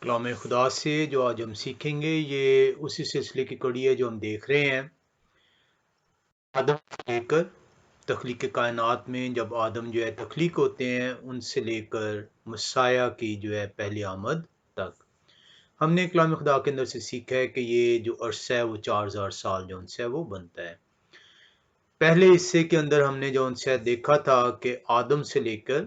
कलाम खुदा से जो आज हम सीखेंगे ये उसी सिलसिले की कड़ी है जो हम देख रहे हैं आदम से लेकर तख्लीक कायनात में जब आदम जो है तख्लीक होते हैं उनसे लेकर मसाया की जो है पहली आमद तक हमने कलाम खुदा के अंदर से सीखा है कि ये जो अरसा है वो 4000 साल जो उनसे है वो बनता है। पहले हिस्से के अंदर हमने जो उनसे देखा था कि आदम से लेकर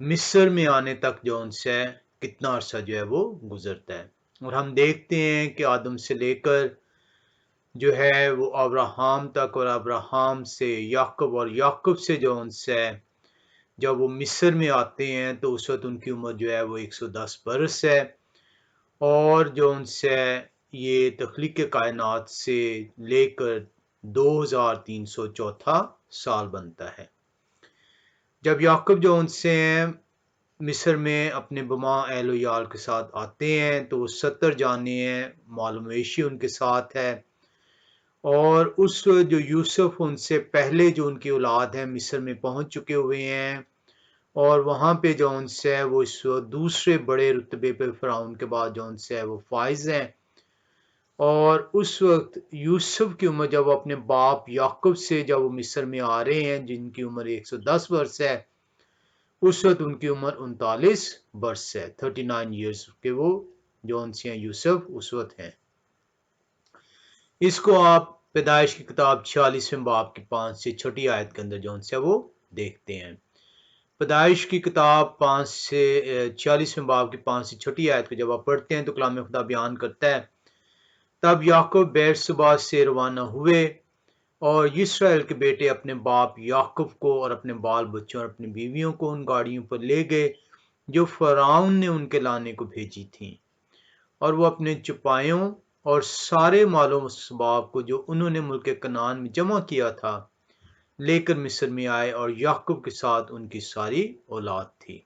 मिस्र में आने तक जो उनसे कितना अरसा जो है वो गुजरता है और हम देखते हैं कि आदम से लेकर जो है वो अब्राहम तक और अब्राहम से याकूब और याकूब से जो उनसे जब वो मिस्र में आते हैं तो उस वक्त उनकी उम्र जो है वो 110 बरस है और जो उनसे ये तख्लीक कायनात से लेकर 2304 साल बनता है। जब याकूब जो उनसे मिस्र में अपने बमा एहलो याल के साथ आते हैं तो 70 जाने हैं माल मवेशी उनके साथ है और उस जो यूसुफ उनसे पहले जो उनकी औलाद है मिस्र में पहुंच चुके हुए हैं और वहां पे जो उनसे है वो इस दूसरे बड़े रुतबे पे फ़िरौन के बाद जो उनसे है वो फाइज हैं और उस वक्त यूसुफ की उम्र जब वो अपने बाप याकूब से जब वो मिस्र में आ रहे हैं जिनकी उम्र 110 वर्ष है उस वक्त उनकी उम्र 39 वर्ष है 39 ईयर्स के वो जो उनसे यूसुफ उस वक्त हैं। इसको आप पैदाइश की किताब 46वें बाब की 5 से छठी आयत के अंदर जो उनसे वो देखते हैं। पैदाइश की किताब 5 से 46वें बाब की 5 से छठी आयत को जब आप पढ़ते हैं तो कलाम खुदा बयान करता है तब याकूब बैर सुबह से रवाना हुए और इसराइल के बेटे अपने बाप याकूब को और अपने बाल बच्चों और अपनी बीवियों को उन गाड़ियों पर ले गए जो फ़िरौन ने उनके लाने को भेजी थीं और वो अपने चुपायों और सारे मालो सबाब को जो उन्होंने मुल्क कनान में जमा किया था लेकर मिस्र में आए और याकूब के साथ उनकी सारी औलाद थी।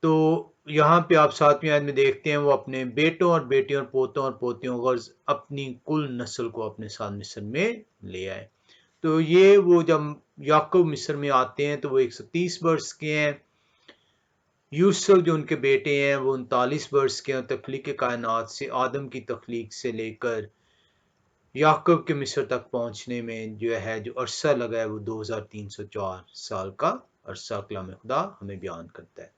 तो यहाँ पे आप 7वीं आयत में देखते हैं वो अपने बेटों और बेटियों और पोतों और पोतियों गर्ज अपनी कुल नस्ल को अपने साथ मिस्र में ले आए। तो ये वो जब याकूब मिस्र में आते हैं तो वो 130 वर्ष के हैं। यूसुफ जो उनके बेटे हैं वो 39 वर्ष के हैं। तख्लीक कायनात से आदम की तख्लीक से लेकर याकूब के मिस्र तक पहुंचने में जो है जो अरसा लगा है वो 2304 साल का अरसा कलाम खुदा हमें बयान करता है।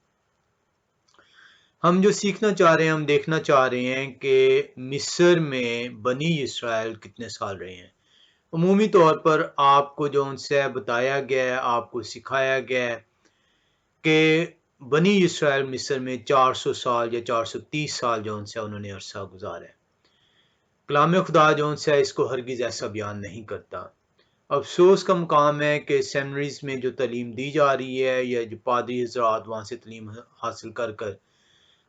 हम जो सीखना चाह रहे हैं हम देखना चाह रहे हैं कि मिस्र में बनी इसराइल कितने साल रहे हैं। उमूमी तौर पर आपको जो उनसे बताया गया है आपको सिखाया गया है कि बनी इसराइल मिस्र में 400 साल या 430 साल जो उनसे उन्होंने अरसा गुजारा है। कलाम खुदा जो उनसे इसको हरगिज़ ऐसा बयान नहीं करता। अफसोस का मुकाम है कि सेमिनरीज में जो तालीम दी जा रही है या जो पादरी हजरात वहाँ से तालीम हासिल कर कर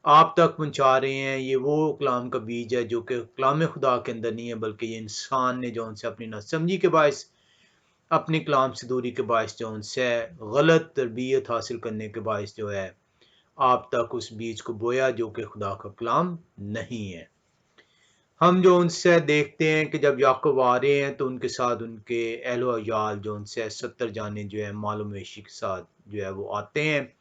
आप तक पहुँचा रहे हैं ये वो कलाम का बीज है जो कि कलाम खुदा के अंदर नहीं है बल्कि ये इंसान ने जो उनसे अपनी नासमझी के बायस अपने कलाम से दूरी के बायस जो उनसे गलत तरबियत हासिल करने के बायस जो है आप तक उस बीज को बोया जो कि खुदा का कलाम नहीं है। हम जो उनसे देखते हैं कि जब याकूब आ रहे हैं तो उनके साथ उनके अहलो अयाल जो उनसे 70 जाने जो है माल मवेशी के साथ जो है वो आते हैं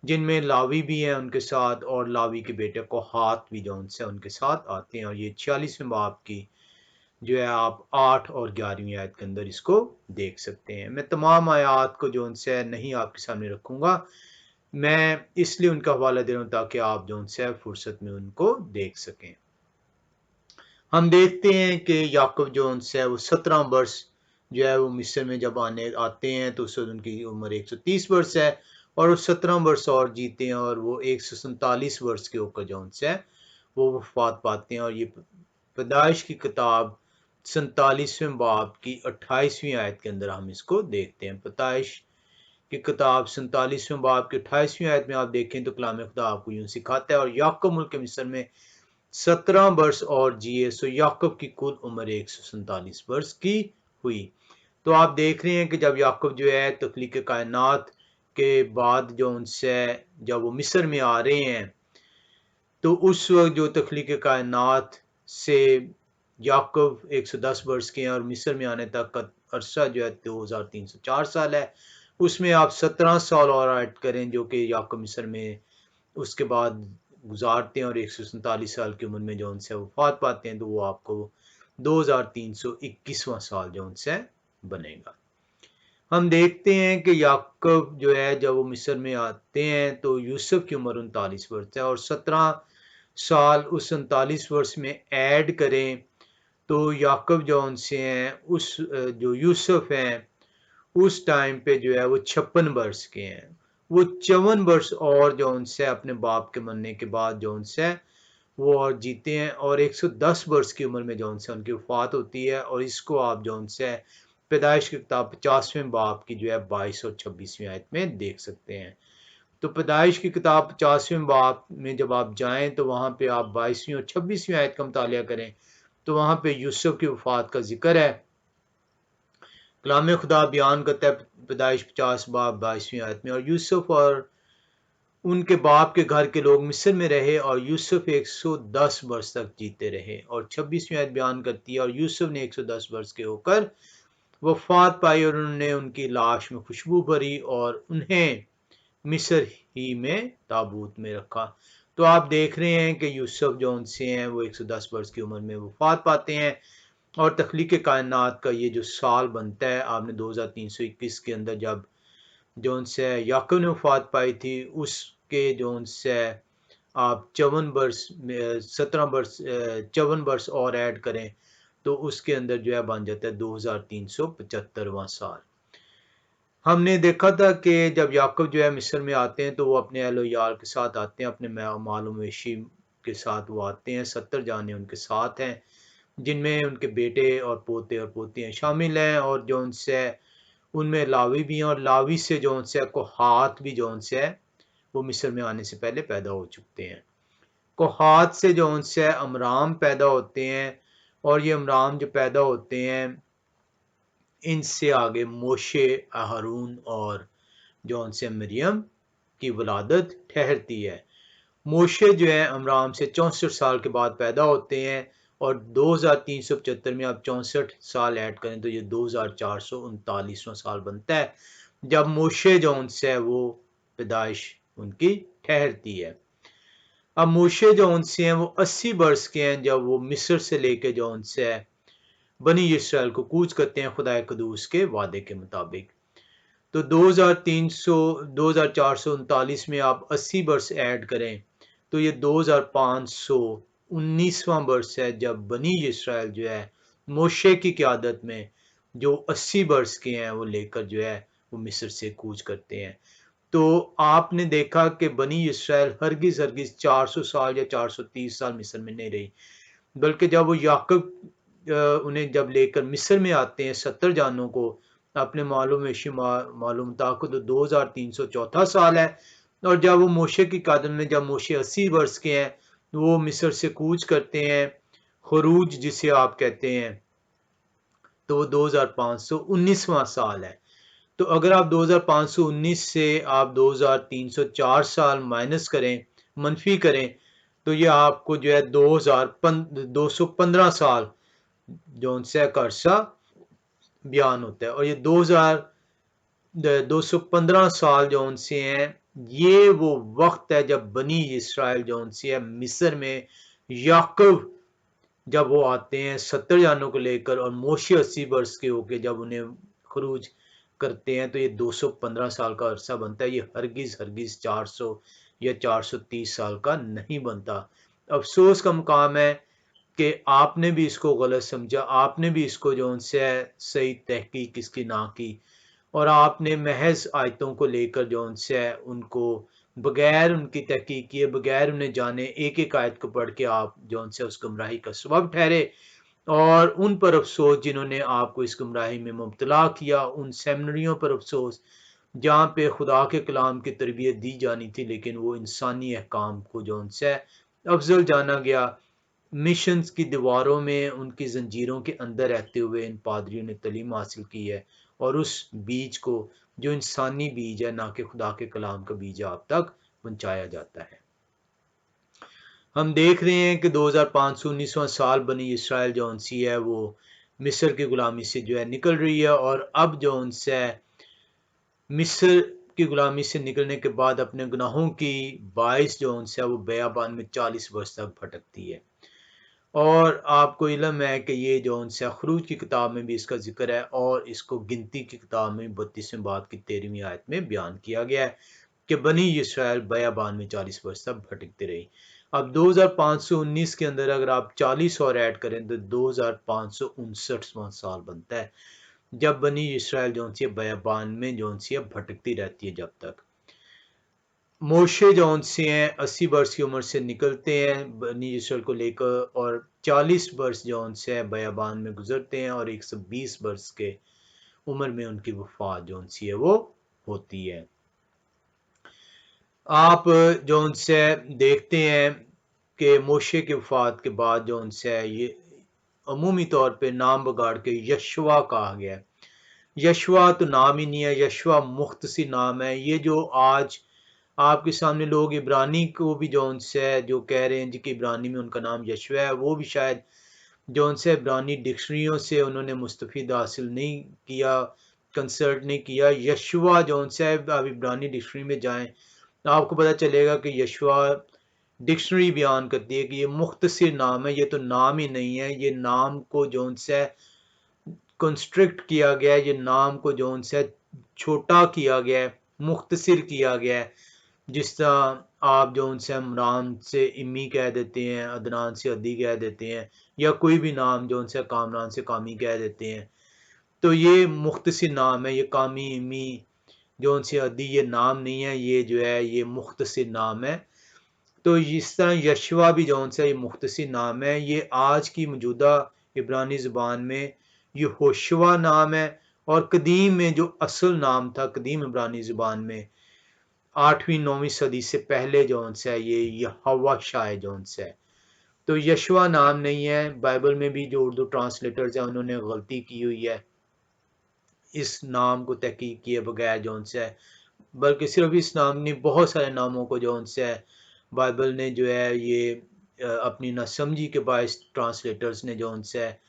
जिनमें लावी भी हैं उनके साथ और लावी के बेटे को हाथ भी जो उनसे उनके साथ आते हैं और ये 46वें बाब की जो है आप 8 और 11वीं आयत के अंदर इसको देख सकते हैं। मैं तमाम आयात को जो उनसे नहीं आपके सामने रखूंगा, मैं इसलिए उनका हवाला दे रहा हूँ ताकि आप जो उनसे फुर्सत में उनको देख सकें। हम देखते हैं कि याकूब जो उनसे है वो 17 वर्ष जो है वो मिस्र में जब आते हैं तो उस वक्त उनकी उम्र 130 वर्ष है और वो 17 वर्ष और जीते हैं और वो 147 वर्ष के होकर जो उनसे है वो वफात पाते हैं और ये पैदाइश की किताब 47वें बाब की 28वीं आयत के अंदर हम इसको देखते हैं। पैदाइश की किताब 47वें बाब की 28वीं आयत में आप देखें तो कलाम खुदा आपको यूं सिखाता है और याकूब मुल्क मिस्र में 17 वर्ष और जिए सो याकूब की कुल उम्र 147 वर्ष की हुई। तो आप देख रहे हैं कि जब याकूब जो है तख्लीक कायनात के बाद जो उनसे जब वो मिस्र में आ रहे हैं तो उस वक्त जो तख्लीक कायनात से याकूब 110 वर्ष के हैं और मिस्र में आने तक का अरसा जो है 2304 साल है। उसमें आप 17 साल और ऐड करें जो कि याकूब मिस्र में उसके बाद गुजारते हैं और 147 साल की उम्र में जो उनसे वफात पाते हैं, तो वो आपको 2321वां साल जो उनसे बनेगा। हम देखते हैं कि याकूब जो है जब वो मिस्र में आते हैं तो यूसुफ की उम्र 39 वर्ष है, और 17 साल उस 39 वर्ष में ऐड करें तो याकूब जो उनसे हैं उस जो यूसुफ हैं उस टाइम पे जो है वो 56 वर्ष के हैं। वो 54 वर्ष और जो उनसे अपने बाप के मरने के बाद जो उनसे वो और जीते हैं, और 110 वर्ष की उम्र में जो उनसे उनकी वफात होती है। और इसको आप जो उनसे पैदाइश की किताब 50वें बाब की जो है 22 और 26वीं आयत में देख सकते हैं। तो पैदाइश की किताब 50वें बाब में जब आप जाएं तो वहां पे आप 22वीं और 26वीं आयत का मुतालिया करें तो वहां पे यूसुफ की वफात का जिक्र है। कलाम खुदा बयान करता है पैदाइश 50 बाब 22वीं आयत में, और यूसुफ और उनके बाप के घर के लोग मिस्र में रहे और यूसुफ 110 वर्ष तक जीते रहे। और 26वीं आयत बयान करती है, और यूसुफ ने 110 वर्ष के होकर वफात पाई और उन्होंने उनकी लाश में खुशबू भरी और उन्हें मिस्र ही में ताबूत में रखा। तो आप देख रहे हैं कि यूसुफ जो उनसे हैं वो 110 वर्ष की उम्र में वफात पाते हैं, और तख्लीक कायनात का ये जो साल बनता है आपने 2321 के अंदर जब जो उनसे याकूब ने वफात पाई थी उसके जो उनसे आप 54 वर्ष 17 वर्ष 54 वर्ष और ऐड करें तो उसके अंदर जो है बन जाता है 2375वां साल। हमने देखा था कि जब याकूब जो है मिस्र में आते हैं तो वो अपने अहलो यार के साथ आते हैं, अपने मालूम वेशी के साथ वो आते हैं। 70 जाने उनके साथ हैं जिनमें उनके बेटे और पोतियां शामिल हैं, और जो उनसे उनमें लावी भी हैं, और लावी से जो उनसे कोहात भी जो उनसे है वो मिस्र में आने से पहले पैदा हो चुके हैं। कोहात से जो उनसे अमराम पैदा होते हैं, और ये अमराम जो पैदा होते हैं इनसे आगे मोशे, हारून और जो उनसे मरियम की वलादत ठहरती है। मोशे जो है अमराम से 64 साल के बाद पैदा होते हैं, और 2375 में आप 64 साल ऐड करें तो ये 2439वां साल बनता है जब मोशे जो उनसे है वो पैदाइश उनकी ठहरती है। अब मोशे जो उनसे हैं वो 80 वर्ष के हैं जब वो मिस्र से लेके जो उनसे है बनी इसराइल को कूच करते हैं खुदा कदूस के वादे के मुताबिक। तो 2439 में आप 80 वर्ष ऐड करें तो ये 2519वां वर्ष है जब बनी इसराइल जो है मोशे की क़यादत में जो 80 वर्ष के हैं वो लेकर जो है वो मिस्र से कूच करते हैं। तो आपने देखा कि बनी इसराइल हरगिज हरगिज 400 साल या 430 साल मिस्र में नहीं रही, बल्कि जब वो याकूब उन्हें जब लेकर मिस्र में आते हैं 70 जानों को अपने मालूम ताको तो 2304 साल है। और जब वो मोशे की कदम में जब मोशे 80 वर्ष के हैं वो मिस्र से कूच करते हैं, खरूज जिसे आप कहते हैं, तो वो 2519वां साल है। तो अगर आप 2519 से आप 2304 साल माइनस करें, मनफी करें, तो ये आपको जो है 215 साल जो उनसे कर्सा बयान होता है। और ये 215 साल जो उनसे हैं ये वो वक्त है जब बनी इसराइल जो उनसे है मिस्र में याकूब जब वो आते हैं 70 जानों को लेकर, और मोशे 80 वर्ष के होके जब उन्हें खरूज करते हैं, तो ये 215 साल का अरसा बनता है। ये हरगिज हरगिज 400 या 430 साल का नहीं बनता। अफसोस का मुकाम है कि आपने भी इसको गलत समझा, आपने भी इसको जो उनसे सही तहकीक इसकी ना की, और आपने महज आयतों को लेकर जो उनसे उनको बगैर उनकी तहकीक किए, बगैर उन्हें जाने एक एक आयत को पढ़ के आप जो उनसे उस गुमराही का सबब ठहरे। और उन पर अफसोस जिन्होंने आपको इस गुमराही में मुब्तला किया, उन सेमिनरियों पर अफसोस जहाँ पे खुदा के कलाम की तरबियत दी जानी थी लेकिन वो इंसानी अहकाम को जो उनसे अफजल जाना गया। मिशंस की दीवारों में उनकी जंजीरों के अंदर रहते हुए इन पादरियों ने तालीम हासिल की है, और उस बीज को जो इंसानी बीज है ना कि खुदा के कलाम का बीज आप तक पहुंचाया जाता है। हम देख रहे हैं कि 2519वां साल बनी इसराइल जो उनसी है वो मिस्र की गुलामी से जो है निकल रही है, और अब जो उनसे मिस्र की गुलामी से निकलने के बाद अपने गुनाहों की बाइस जो उनसे वो बयाबान में 40 वर्ष तक भटकती है। और आपको इल्म है कि ये जो उनसे खरूज की किताब में भी इसका जिक्र है और इसको गिनती की किताब में 32वें बाब की 13वीं आयत में बयान किया गया है कि बनी इसराइल बयाबान में 40 वर्ष तक भटकती रही। अब 2519 के अंदर अगर आप 40 और ऐड करें तो 2559वां साल बनता है जब बनी इसराइल जो सी बयाबान में जो सी भटकती रहती है। जब तक मोशे जो से हैं 80 वर्ष की उम्र से निकलते हैं बनी इसराइल को लेकर और 40 वर्ष जो से बयाबान में गुजरते हैं और 120 वर्ष के उम्र में उनकी वफात जो सी है वो होती है। आप जो उनसे देखते हैं कि मोशे की वफात के बाद जो उनसे ये अमूमी तौर पे नाम बगाड़ के यशवा कहा गया है। यशवा तो नाम ही नहीं है, यशवा मुख्तसी नाम है। ये जो आज आपके सामने लोग इब्रानी को भी जो उनसे जो कह रहे हैं जी कि इब्रानी में उनका नाम यशवा है, वो भी शायद जो उनसे इब्रानी डिक्शनरियों से उन्होंने मुस्तफ़ीद हासिल नहीं किया, कंसल्ट नहीं किया। यशवा जो उनसे आप इब्रानी डिक्शनरी में जाएं आपको पता चलेगा कि यशवा डिक्शनरी बयान करती है कि ये मुख्तसिर नाम है, ये तो नाम ही नहीं है। ये नाम को जो उनसे कंस्ट्रिक्ट किया गया है, ये नाम को जो उनसे छोटा किया गया है, मुख्तसिर किया गया है। जिस तरह आप जो उनसे इमरान से इम्मी कह देते हैं, अदनान से अदी कह देते हैं, या कोई भी नाम जो उनसे कामरान से कामी कह देते हैं, तो ये मुख्तसिर नाम है। ये कामी इम्मी जो उनसे अदी ये नाम नहीं है, ये जो है ये मुख्तसिर नाम है। तो इस तरह यशवा भी जो उनसे ये मुख्तसिर नाम है। ये आज की मौजूदा इब्रानी ज़ुबान में ये होशवा नाम है और कदीम में जो असल नाम था कदीम इब्रानी ज़ुबान में 8वीं 9वीं सदी से पहले जो उनसे है ये यहोवा शाह जो उनसे है। तो यशवा नाम नहीं है। बाइबल में भी जो उर्दू ट्रांसलेटर्स हैं उन्होंने गलती की हुई है इस नाम को तहकीक किए बगैर जो उनसे है, बल्कि सिर्फ इस नाम नहीं बहुत सारे नामों को जो उनसे है बाइबल ने जो है ये अपनी नासमझी के बायस ट्रांसलेटर्स ने जो उनसे है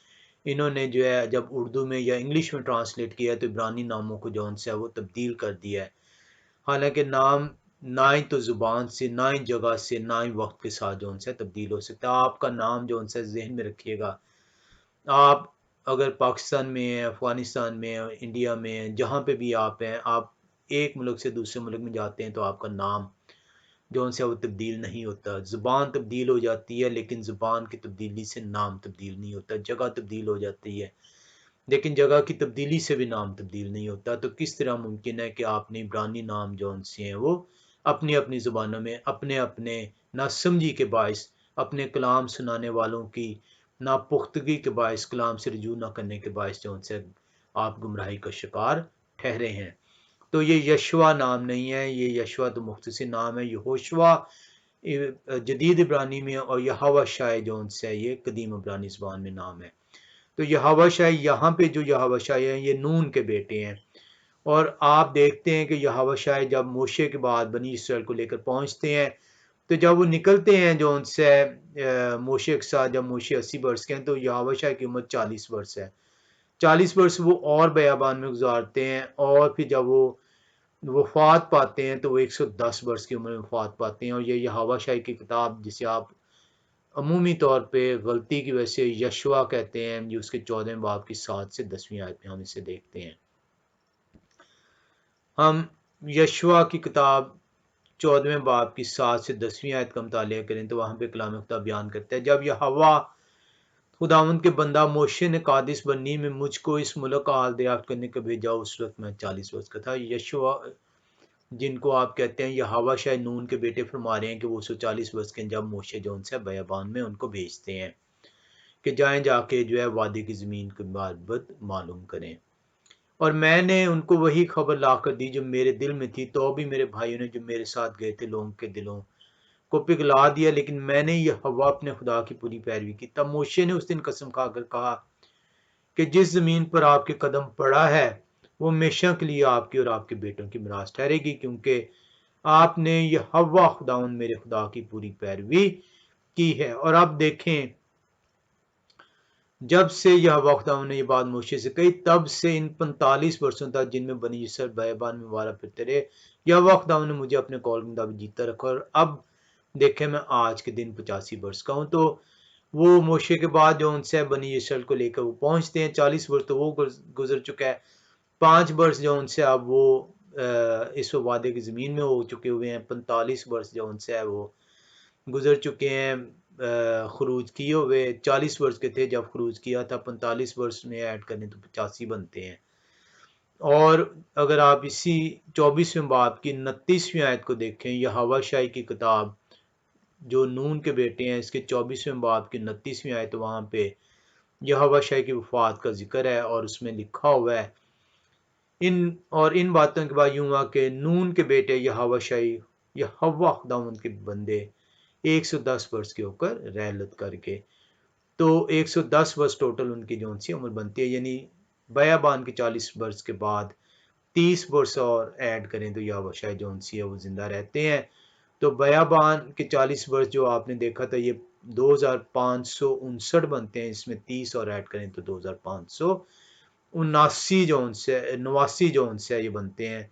इन्होंने जो है जब उर्दू में या इंग्लिश में ट्रांसलेट किया तो इब्रानी नामों को जो उनसे है वो तब्दील कर दिया है। हालांकि नाम ना ही तो ज़ुबान से, ना ही जगह से, ना ही वक्त के साथ जो उनसे तब्दील हो सकता है। आपका नाम जो उनसे जहन में रखिएगा। आप अगर पाकिस्तान में हैं, अफ़गानिस्तान में हैं, इंडिया में हैं, जहाँ पे भी आप हैं, आप एक मुल्क से दूसरे मुल्क में जाते हैं तो आपका नाम जो उनसे वो तब्दील नहीं होता। ज़ुबान तब्दील हो जाती है लेकिन ज़ुबान की तब्दीली से नाम तब्दील नहीं होता। जगह तब्दील हो जाती है लेकिन जगह की तब्दीली से भी नाम तब्दील नहीं होता। तो किस तरह मुमकिन है कि आपने इब्रानी नाम जो उनसे हैं वो अपनी अपनी ज़ुबानों में अपने अपने नासमझी के बायस, अपने कलाम सुनाने वालों की नापुख्तगी के बायस, कलाम से रजू ना करने के बायस जो उनसे आप गुमराही का शिकार ठहरे हैं। तो ये यशवा नाम नहीं है, ये यशवा तो मुख्तसर नाम है। यहोशवा जदीद इब्रानी में और यहोवा शाह जो उनसे ये कदीम इब्रानी ज़बान में नाम है। तो यहोवा शाह यहाँ पे जो यहोवा शाह हैं ये नून के बेटे हैं। और आप देखते हैं कि यहोवा शाह जब मोशे के बाद बनी इसराइल को लेकर पहुंचते हैं तो जब वो निकलते हैं जो उनसे मोशे के साथ, जब मोशे 80 वर्ष के हैं तो यहोवा शाह की उम्र 40 वर्ष है। 40 वर्ष वो और बयाबान में गुजारते हैं और फिर जब वो वफात पाते हैं तो वो 110 वर्ष की उम्र में वफात पाते हैं। और ये यहोवा शाह की किताब जिसे आप अमूमी तौर पे गलती की वजह से यशवा कहते हैं, जो उसके 14वें बाब की 7 से 10वीं आयत में हम इसे देखते हैं। हम यशवा की किताब 14वें बाब की 7 से 10वीं आयत का मुतालिया करें तो वहाँ पे कलाम खुदा बयान करता है, जब यहोवा खुदावंद के बंदा मोशे ने कादिस बन्नी में मुझको इस मुल्क का हाल दरियाफ्त करने को भेजा, उस वक्त मैं 40 वर्ष का था। यशवा जिनको आप कहते हैं यहोवा शाह नून के बेटे फरमा रहे हैं कि वो 140 वर्ष के जब मोशे जो उनसे बयाबान में उनको भेजते हैं कि जाएं जाके जो है वादी की ज़मीन की बात मालूम करें। और मैंने उनको वही खबर ला कर दी जो मेरे दिल में थी। तो भी मेरे भाइयों ने जो मेरे साथ गए थे लोगों के दिलों को पिघला दिया, लेकिन मैंने ये हवा अपने खुदा की पूरी पैरवी की। तब मोशे ने उस दिन कसम खाकर कहा कि जिस ज़मीन पर आपके कदम पड़ा है वो हमेशा के लिए आपकी और आपके बेटों की मिरास ठहरेगी, क्योंकि आपने ये हवा खुदाउन मेरे खुदा की पूरी पैरवी की है। और अब देखें, जब से यह खुदावंद ने ये बात मूसे से कही तब से इन 45 वर्षों तक जिनमें बनी इसराइल बयाबान में वारा फिरते रहे, यह वक्त ने मुझे अपने कॉल के मुताबिक जीता रखा और अब देखे मैं आज के दिन 85 वर्ष का हूँ। तो वो मोशे के बाद जो उनसे बनी इसराइल को लेकर वो पहुंचते हैं। 40 वर्ष तो वो गुजर चुका है। 5 वर्ष जो उनसे अब वो इस वादे की ज़मीन में हो चुके हुए हैं। 45 वर्ष जो उनसे है वो गुजर चुके हैं खरूज किए हुए। 40 वर्ष के थे जब खरूज किया था, 45 वर्ष में ऐड करें तो 85 बनते हैं। और अगर आप इसी 24वें बाब की 29वीं आयत को देखें, यहोवा शाही की किताब जो नून के बेटे हैं, इसके 24वें बाब की 29वीं आयत, वहाँ पे यहोवा शाही की वफात का जिक्र है और उसमें लिखा हुआ है इन बातों के बाद यूं हुआ कि नून के बेटे यहोवा शाही यहोवा खुदावंद के बंदे 110 वर्ष के होकर रहलत करके, तो 110 वर्ष टोटल उनकी जो सी उम्र बनती है। यानी बयाबान के 40 वर्ष के बाद 30 वर्ष और ऐड करें तो यहोवा शाही जो सी है वो जिंदा रहते हैं। तो बयाबान के 40 वर्ष जो आपने देखा था ये 2559 बनते हैं। इसमें 30 और ऐड करें तो 2579 जो उनसे 89 जो उनसे ये बनते हैं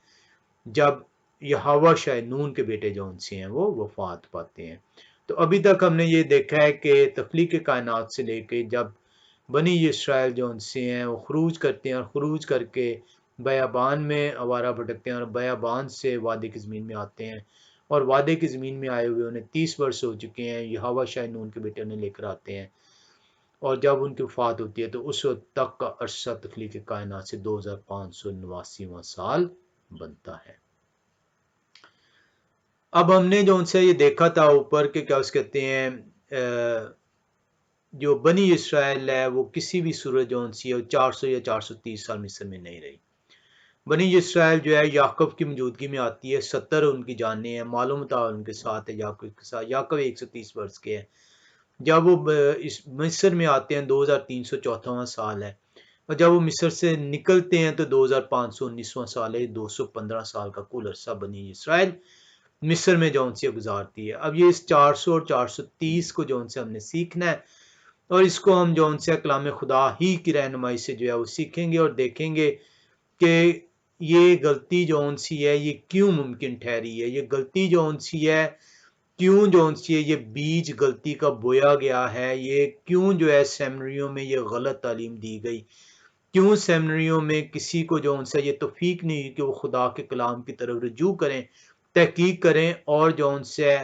जब यहोवा शाह नून के बेटे जो उनसे हैं वो वफात पाते हैं। तो अभी तक हमने ये देखा है कि तख्लीक कायनात से लेके जब बनी इसराइल जो उनसे हैं वो खरूज करते हैं और खरूज करके बयाबान में आवारा भटकते हैं और बयाबान से वादे की ज़मीन में आते हैं और वादे की ज़मीन में आए हुए उन्हें 30 वर्ष हो चुके हैं। यहोवा शाह नून के बेटे उन्हें लेकर आते हैं और जब उनकी वफात होती है तो उस वक्त तक का अरसा तख्लीक कायनात से 2589वां साल बनता है। अब हमने जो उनसे ये देखा था ऊपर के क्या उस कहते हैं जो बनी इसराइल है वो किसी भी सूरत जो उनसी है 400 या 430 साल मिस्र में नहीं रही। बनी इसराइल जो है याकूब की मौजूदगी में आती है। 70 उनकी जाने हैं, मालूम था उनके साथ है याकूब के साथ। याकूब 130 वर्ष के हैं जब वो इस मिस्र में आते हैं। 2304वां साल है और जब वो मिस्र से निकलते हैं तो 2519वां साल है। 215 साल का कुल अरसा बनी इसराइल मिस्र में जौन सी गुजारती है। अब ये इस 400 और 430 को जौन से हमने सीखना है और इसको हम जौन से कलाम खुदा ही की रहनुमाई से जो है वो सीखेंगे और देखेंगे कि ये गलती जौन सी है ये क्यों मुमकिन ठहरी है। ये गलती जौन सी है क्यों जौन सी है ये बीज गलती का बोया गया है। ये क्यों जो है सेमिनरियों में ये गलत तालीम दी गई। क्यों सेमिनरियों में किसी को जौन सा ये तौफीक नहीं कि वो खुदा के कलाम की तरफ रजू करें, तहकीक करें और जौन से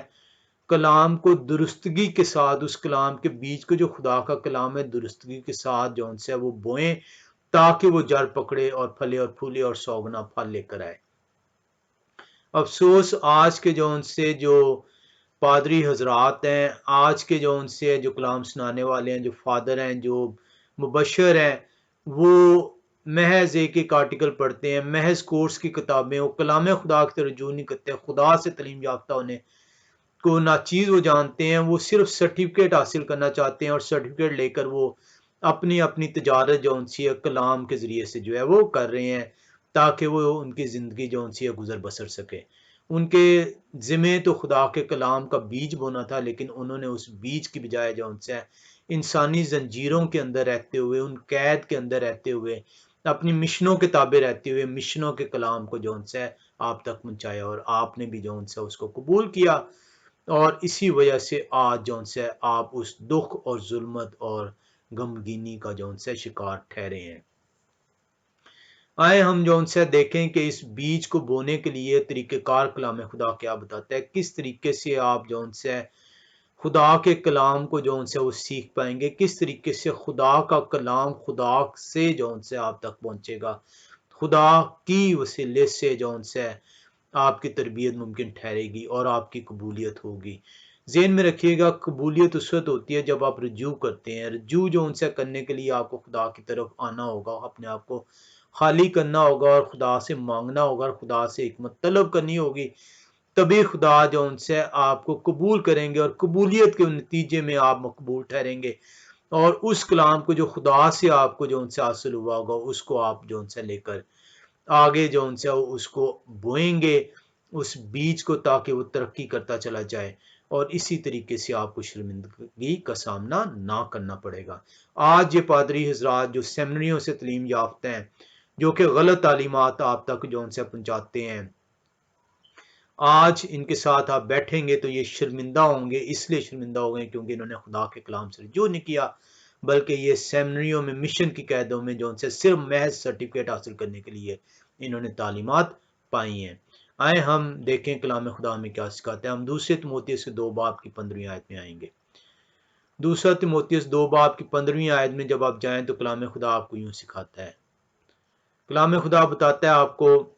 कलाम को दुरुस्तगी के साथ, उस कलाम के बीज को जो खुदा का कलाम है दुरुस्तगी के साथ जौन से वो बोएं ताकि वो जड़ पकड़े और फले और फूले और सौगना फल लेकर आए। अफसोस आज के जौन से जो पादरी हजरात हैं, आज के जो उनसे जो कलाम सुनाने वाले हैं, जो फादर हैं, जो मुबशर हैं, वो महज एक आर्टिकल पढ़ते हैं, महज कोर्स की किताबें, वो कलाम खुदा की तरफ रजू नहीं करते। खुदा से तलीम याफ्ता होने को नाचीज वो जानते हैं। वो सिर्फ सर्टिफिकेट हासिल करना चाहते हैं और सर्टिफिकेट लेकर वो अपनी अपनी तजारत जो उनसी है कलाम के ज़रिए से जो है वो कर रहे हैं ताकि वो उनकी ज़िंदगी जो उनसी है गुजर बसर सके। उनके ज़िम्मे तो खुदा के कलाम का बीज बोना था, लेकिन उन्होंने उस बीज की बजाय जो उनसे इंसानी जंजीरों के अंदर रहते हुए, उन कैद के अंदर रहते हुए, अपनी मिशनों के ताबे रहते हुए मिशनों के कलाम को जो उनसे आप तक पहुँचाया और आपने भी जो उनसे उसको कबूल किया और इसी वजह से आज जो उनसे आप उस दुख और जुल्मत और गमगीनी का जो उनसे शिकार ठहरे हैं। आए हम जो उनसे देखें कि इस बीज को बोने के लिए तरीक़ेकार कलाम खुदा क्या बताता है, किस तरीके से आप जो उनसे खुदा के कलाम को जो उनसे वो सीख पाएंगे, किस तरीके से खुदा का कलाम खुदा से जो उनसे आप तक पहुंचेगा, खुदा की वसीले से जो उनसे आपकी तरबियत मुमकिन ठहरेगी और आपकी कबूलियत होगी। ज़हन में रखिएगा कबूलियत उस वक्त होती है जब आप रजू करते हैं। रजू जो उनसे करने के लिए आपको खुदा की तरफ आना होगा, अपने आप को खाली करना होगा और खुदा से मांगना होगा और खुदा से हिकमत तलब करनी होगी। तभी खुदा जो उनसे आपको कबूल करेंगे और कबूलियत के नतीजे में आप मकबूल ठहरेंगे और उस कलाम को जो खुदा से आपको जो उनसे हासिल हुआ होगा उसको आप जो उनसे लेकर आगे जो उनसे उसको बोएंगे उस बीज को, ताकि वो तरक्की करता चला जाए और इसी तरीके से आपको शर्मिंदगी का सामना ना करना पड़ेगा। आज ये पादरी हजरात जो सेमिनरियों से तलीम याफ्ता हैं, जो कि गलत तालीमात आप तक जो उनसे पहुंचाते हैं, आज इनके साथ आप बैठेंगे तो ये शर्मिंदा होंगे, इसलिए शर्मिंदा हो गए क्योंकि इन्होंने खुदा के कलाम से रजू नहीं किया, बल्कि ये सेमिनरियों में, मिशन की कैदों में जो उनसे सिर्फ महज सर्टिफिकेट हासिल करने के लिए इन्होंने तालीमात पाई हैं। आए हम देखें कलाम खुदा में क्या सिखाते हैं। हम दूसरे तिमोथियुस के 2 बाब की 15वीं आयत में आएंगे। दूसरा तिमोथियुस 2 बाब की 15वीं आयत में जब आप जाएं तो कलाम खुदा आपको यूं सिखाता है। कलाम खुदा बताता है आपको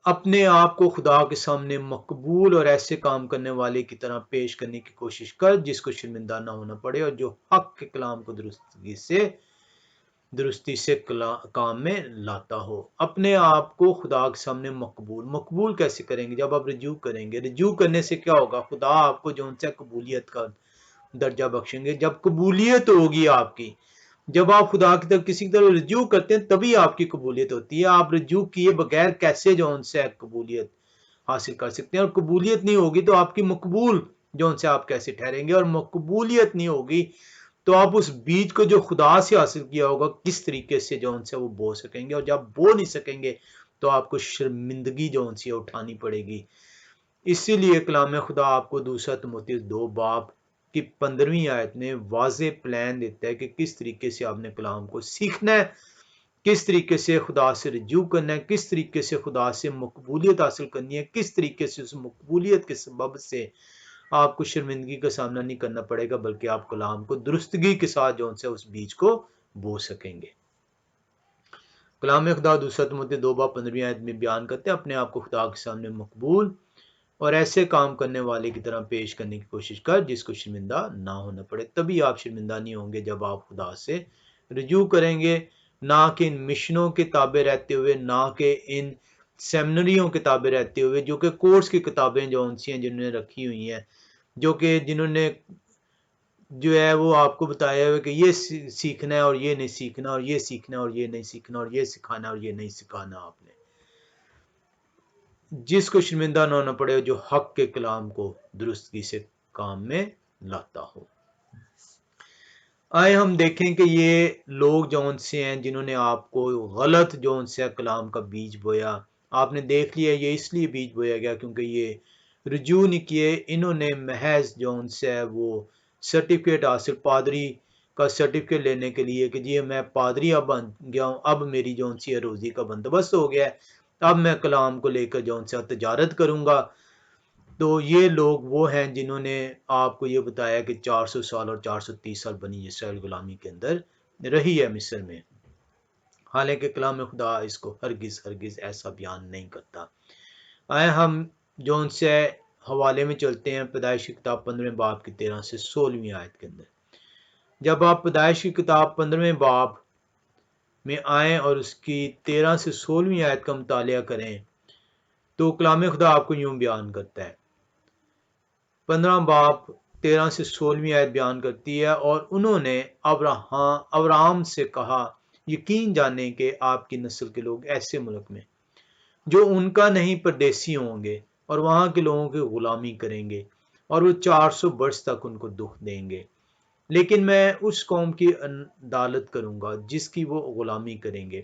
अपने आप को खुदा के सामने मकबूल और ऐसे काम करने वाले की तरह पेश करने की कोशिश कर जिसको शर्मिंदा ना होना पड़े और जो हक के कलाम को दुरुस्ती से काम में लाता हो। अपने आप को खुदा के सामने मकबूल कैसे करेंगे? जब आप रजू करेंगे। रजू करने से क्या होगा? खुदा आपको जो उनसे कबूलियत का दर्जा बख्शेंगे। जब कबूलियत होगी आपकी, जब आप खुदा की तरफ किसी की तरफ रजू करते हैं तभी आपकी कबूलियत होती है। आप रजू किए बगैर कैसे जो उनसे कबूलियत हासिल कर सकते हैं? और कबूलियत नहीं होगी तो आपकी मकबूल जो उनसे आप कैसे ठहरेंगे? और मकबूलियत नहीं होगी तो आप उस बीज को जो खुदा से हासिल किया होगा किस तरीके से जो उनसे वो बो सकेंगे? और जब बो नहीं सकेंगे तो आपको शर्मिंदगी जो उनसे उठानी पड़ेगी। इसीलिए कलाम खुदा आपको दूसरा तिमोथियुस 2 बाब की 15वीं आयत में वाज़े प्लान देता है कि किस तरीके से आपने कलाम को सीखना है, किस तरीके से खुदा से रजू करना है, किस तरीके से खुदा से मकबूलियत हासिल करनी है, किस तरीके से उस मकबूलियत के सबब से आपको शर्मिंदगी का सामना नहीं करना पड़ेगा, बल्कि आप कलाम को दुरुस्तगी के साथ जो उनसे उस बीज को बो सकेंगे। कलाम खुदा दूसरा तिमोथियुस 2 बाब 15वीं आयत में बयान करते हैं अपने आप को खुदा के सामने मकबूल और ऐसे काम करने वाले की तरह पेश करने की कोशिश कर जिसको शर्मिंदा ना होना पड़े। तभी आप शर्मिंदा नहीं होंगे जब आप खुदा से रजू करेंगे, ना कि इन मिशनों के ताबे रहते हुए, ना कि इन सेमिनरियों के ताबे रहते हुए, जो कि कोर्स की किताबें जो उनसी हैं जिन्होंने रखी हुई हैं, जो कि जिन्होंने जो है वो आपको बताया हुआ कि ये सीखना है और ये नहीं सीखना, और ये सीखना है और ये नहीं सीखना, और ये सिखाना और ये नहीं सिखाना। आपने जिसको शर्मिंदा ना होना पड़े, जो हक के कलाम को दुरुस्तगी से काम में लाता हो। आए हम देखें कि ये लोग जौन से हैं जिन्होंने आपको गलत जौन से कलाम का बीज बोया, आपने देख लिया ये इसलिए बीज बोया गया क्योंकि ये रजू नहीं किए। इन्होंने महज जौन से है वो सर्टिफिकेट हासिल, पादरी का सर्टिफिकेट लेने के लिए कि जी मैं पादरी अब बन गया हूँ, अब मेरी जौन सी है रोजी का बंदोबस्त हो गया है, अब मैं कलाम को लेकर जौन सा तजारत करूंगा। तो ये लोग वो हैं जिन्होंने आपको ये बताया कि 400 साल और 430 साल बनी इसराइल गुलामी के अंदर रही है मिस्र में। हालांकि कलाम खुदा इसको हरगिज हरगिज ऐसा बयान नहीं करता। आए हम जो उनसे हवाले में चलते हैं पैदाइश की किताब 15वें बाब की 13 से 16वीं आयत के अंदर। जब आप पैदाइश की किताब 15वें बाब में आए और उसकी 13 से 16वीं आयत का मुतालिया करें तो कलाम खुदा आपको यूं बयान करता है। 15 बाब 13 से 16वीं आयत बयान करती है, और उन्होंने अब्राहम से कहा, यकीन जाने के आपकी नस्ल के लोग ऐसे मुल्क में जो उनका नहीं परदेसी होंगे और वहां के लोगों की गुलामी करेंगे, और वो 400 वर्ष तक उनको दुख देंगे। लेकिन मैं उस कौम की अदालत करूंगा जिसकी वो गुलामी करेंगे,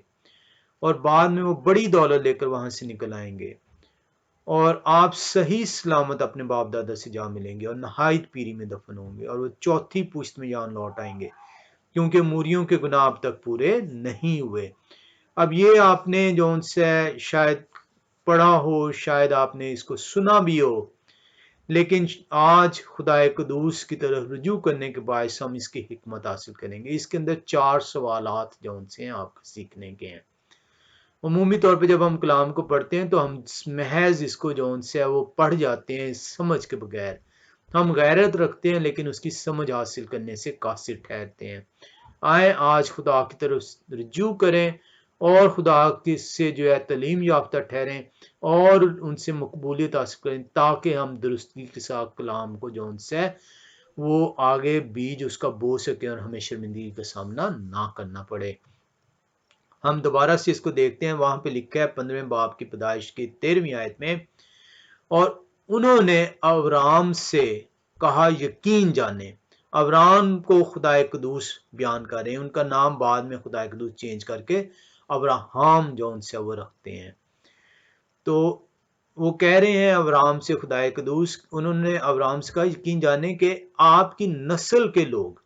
और बाद में वो बड़ी दौलत लेकर वहां से निकल आएंगे, और आप सही सलामत अपने बाप दादा से जा मिलेंगे और नहायत पीरी में दफन होंगे, और वो चौथी पुश्त में जान लौट आएंगे, क्योंकि मूरियों के गुनाह अब तक पूरे नहीं हुए। अब ये आपने जो उनसे शायद पढ़ा हो, शायद आपने इसको सुना भी हो, लेकिन आज खुदाए कदूस की तरफ रुजू करने के बाद हम इसकी हिकमत हासिल करेंगे। इसके अंदर 4 सवालात जो उनसे हैं आपको सीखने के हैं। उमूमी तौर पे जब हम कलाम को पढ़ते हैं तो हम महज इसको जो उनसे है वो पढ़ जाते हैं समझ के बगैर। हम गैरत रखते हैं लेकिन उसकी समझ हासिल करने से कासिर ठहरते हैं। आए आज खुदा की तरफ रुजू करें और खुदा की से जो है तालीम याफ्ता ठहरें और उनसे मकबूलियत हासिल करें, ताकि हम दुरुस्ती के साथ कलाम को जो उनसे है वो आगे बीज उसका बो सके और हमें शर्मिंदगी का सामना ना करना पड़े। हम दोबारा से इसको देखते हैं। वहां पे लिखा है 15वें बाब की पैदाइश की 13वीं आयत में, और उन्होंने अब्राहम से कहा, यकीन जाने। अब्राहम को खुदाए कदूस बयान कर रहे हैं, उनका नाम बाद में खुदाए कदूस चेंज करके अब्राहम जो उनसे वो रखते हैं। तो वो कह रहे हैं अब्राहम से, खुदाए कदूस उन्होंने अब्राहम से कहा यकीन जाने कि आपकी नस्ल के लोग,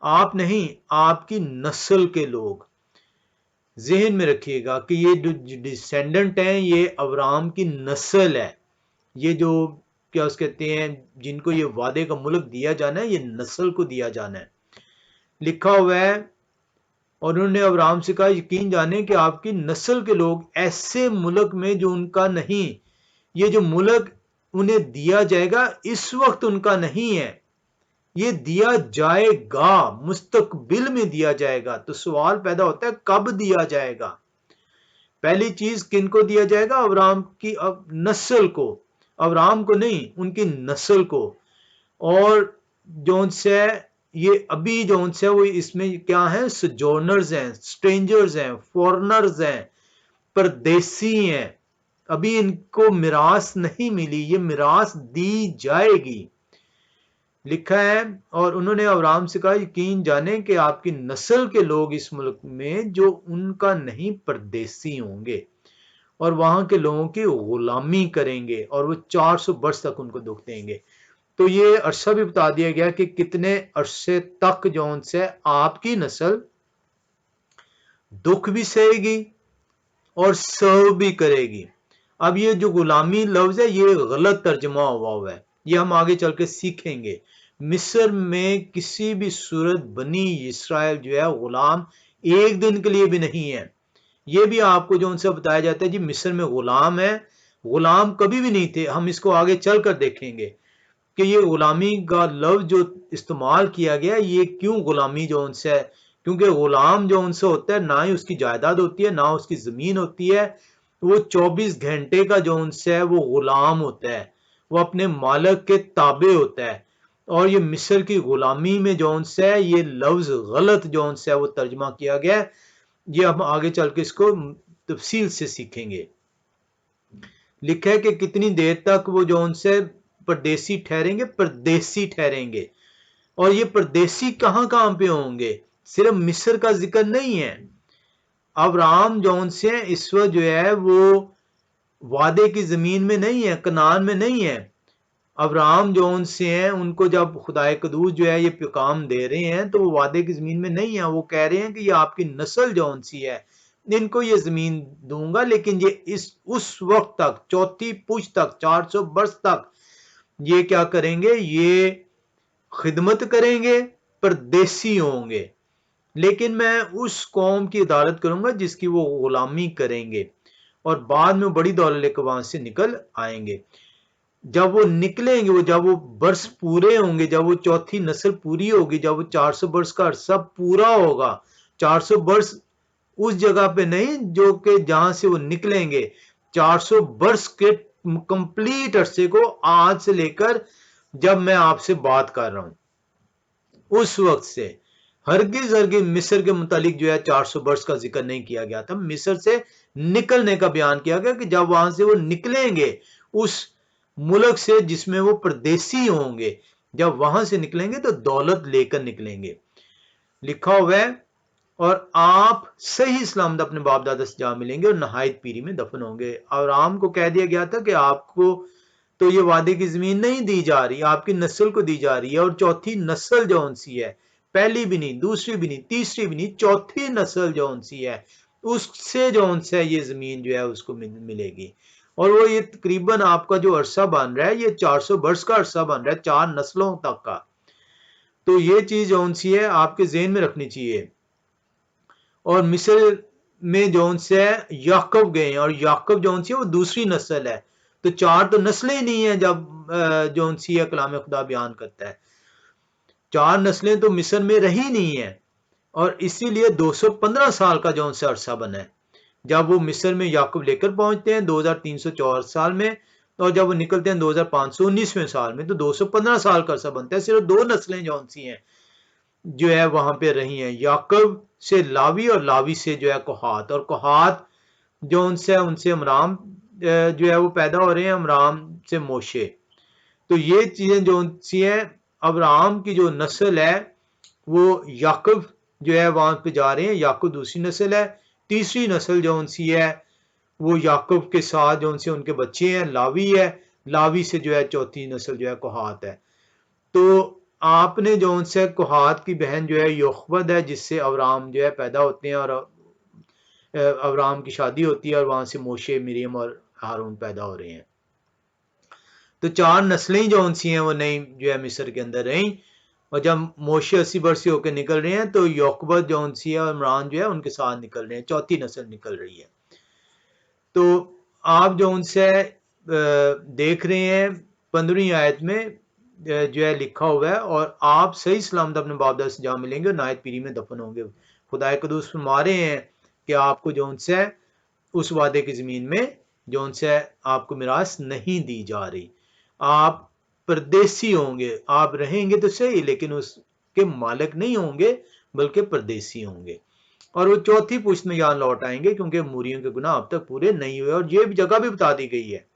आप नहीं, आपकी नस्ल के लोग, जहन में रखिएगा कि ये जो डिसेंडेंट हैं ये अब्राहम की नस्ल है। ये जो क्या उस कहते हैं जिनको ये वादे का मुल्क दिया जाना है, ये नस्ल को दिया जाना है, लिखा हुआ है। और उन्होंने अब्राहम से कहा यकीन जाने कि आपकी नस्ल के लोग ऐसे मुल्क में जो उनका नहीं, ये जो मुल्क उन्हें दिया जाएगा इस वक्त उनका नहीं है, ये दिया जाएगा, मुस्तकबिल में दिया जाएगा। तो सवाल पैदा होता है कब दिया जाएगा। पहली चीज किनको दिया जाएगा? अब्राहम की नस्ल को, अब्राहम को नहीं, उनकी नस्ल को। और जोन से ये अभी जोन से वो इसमें क्या है? सोजोर्नर्स हैं, स्ट्रेंजर्स हैं, फॉरेनर्स हैं, परदेसी हैं। अभी इनको मिरास नहीं मिली, ये मिरास दी जाएगी, लिखा है। और उन्होंने अब्राहम से कहा यकीन जाने कि आपकी नस्ल के लोग इस मुल्क में जो उनका नहीं परदेसी होंगे और वहां के लोगों की गुलामी करेंगे और वो 400 वर्ष तक उनको दुख देंगे। तो ये अरसा भी बता दिया गया कि कितने अरसे तक जौन से आपकी नस्ल दुख भी सहेगी और सर्व भी करेगी। अब ये जो गुलामी लफ्ज है ये गलत तर्जमा हुआ है, ये हम आगे चल के सीखेंगे। मिस्र में किसी भी सूरत बनी इसराइल जो है गुलाम एक दिन के लिए भी नहीं है। ये भी आपको जो उनसे बताया जाता है जी मिस्र में गुलाम है, गुलाम कभी भी नहीं थे। हम इसको आगे चल कर देखेंगे कि ये गुलामी का लफ्ज जो इस्तेमाल किया गया ये क्यों गुलामी जो उनसे है, क्योंकि गुलाम जो उनसे होता है ना ही उसकी जायदाद होती है ना उसकी जमीन होती है, वो 24 घंटे का जो उनसे है वो गुलाम होता है, वो अपने मालिक के ताबे होता है। और ये मिस्र की गुलामी में जो उनसे है ये लफ्ज गलत जो उनसे है वो तर्जमा किया गया है। ये हम आगे चल के इसको तफसील से सीखेंगे। लिखा है कि कितनी देर तक वो जो उनसे परदेसी ठहरेंगे, परदेसी ठहरेंगे। और ये परदेसी कहां कहां पे होंगे? सिर्फ मिस्र का जिक्र नहीं है। अब्राहम जौन से इस वक्त जो है वो वादे की जमीन में नहीं है, कनान में नहीं है। अब्राहम जौन से हैं उनको जब खुदाए कदूस जो है ये पैगाम दे रहे हैं तो वो वादे की जमीन में नहीं है। वो कह रहे हैं कि ये आपकी नस्ल जौन सी है इनको ये जमीन दूंगा, लेकिन ये इस उस वक्त तक, चौथी पुश्त तक, 400 वर्ष तक ये क्या करेंगे? ये खिदमत करेंगे, परदेसी होंगे। लेकिन मैं उस कौम की अदालत करूंगा जिसकी वो गुलामी करेंगे और बाद में बड़ी दौलत लेकर वहां से निकल आएंगे। जब वो निकलेंगे, वो जब वो वर्ष पूरे होंगे, जब वो चौथी नस्ल पूरी होगी, जब वो 400 वर्ष का अरसा पूरा होगा, 400 वर्ष उस जगह पे नहीं जो कि जहां से वो निकलेंगे, 400 वर्ष के कंप्लीट अरसे को आज से लेकर जब मैं आपसे बात कर रहा हूं उस वक्त से हरगिज हरगिज मिस्र के मुतालिक जो है 400 वर्ष का जिक्र नहीं किया गया था। मिस्र से निकलने का बयान किया गया कि जब वहां से वो निकलेंगे उस मुल्क से जिसमें वो परदेसी होंगे, जब वहां से निकलेंगे तो दौलत लेकर निकलेंगे, लिखा हुआ है। और आप सही सलामत अपने बाप दादा से जा मिलेंगे और नहायत पीरी में दफन होंगे। अब्राहम को कह दिया गया था कि आपको तो ये वादे की जमीन नहीं दी जा रही, आपकी नस्ल को दी जा रही है। और चौथी नस्ल जौन सी है, पहली भी नहीं, दूसरी भी नहीं, तीसरी भी नहीं, चौथी नस्ल जौन सी है उससे जौन से ये जमीन जो है उसको मिलेगी। और वो ये तकरीबन आपका जो अरसा बन रहा है ये 400 वर्ष का अरसा बन रहा है, 4 नस्लों तक का। तो ये चीज जौन सी है आपके जेहन में रखनी चाहिए। और मिस्र में जौन से याकूब गए और याकूब जौन सी है वो दूसरी नस्ल है। तो 4 तो नस्लें ही नहीं है जब जौन सी है कलाम खुदा बयान करता है, 4 नस्लें तो मिस्र में रही नहीं है। और इसीलिए 215 साल का जौन सा अरसा बना है जब वो मिस्र में याकूब लेकर पहुंचते हैं 2304 साल में, और जब वो निकलते हैं 2519वें साल में, तो 215 साल का अरसा बनता है। सिर्फ 2 नस्लें जौन सी हैं जो है वहां पे रही हैं, याकूब से लावी और लावी से जो है कोहात, और कोहात जो उनसे उनसे अमराम जो है वो पैदा हो रहे हैं, अमराम से मोशे। तो ये चीजें जो सी हैं, अब्राहम की जो नस्ल है वो याकूब जो है वहां पे जा रहे हैं, याकूब दूसरी नस्ल है। तीसरी नस्ल जो उनसी है वो याकूब के साथ जो उनसे उनके बच्चे हैं, लावी है, लावी से जो है चौथी नस्ल जो है कोहात है। तो आपने जो उनसे कोहात की बहन जो है योखबद है, जिससे अवराम जो है पैदा होते हैं, और अवराम की शादी होती है और वहां से मोशे, मिरियम और हारून पैदा हो रहे हैं। तो 4 नस्लें जो सी हैं वो नई जो है मिस्र के अंदर रही। और जब मोशे 80 वर्ष होकर निकल रहे हैं तो योकबत जो सी है और इमरान जो है उनके साथ निकल रहे हैं, चौथी नस्ल निकल रही है। तो आप जो उनसे देख रहे हैं 15वीं आयत में जो है लिखा हुआ है, और आप सही सलामत अपने बाप दादा से जा मिलेंगे और नायत पीरी में दफन होंगे। खुदाए कदूस फरमारे हैं कि आपको जो उनसे उस वादे की जमीन में जो उनसे आपको मिरास नहीं दी जा रही। आप परदेसी होंगे, आप रहेंगे तो सही लेकिन उसके मालिक नहीं होंगे बल्कि परदेसी होंगे। और वो चौथी पुश्त में यहां लौट आएंगे क्योंकि मूरियों के गुनाह अब तक पूरे नहीं हुए। और ये जगह भी बता दी गई है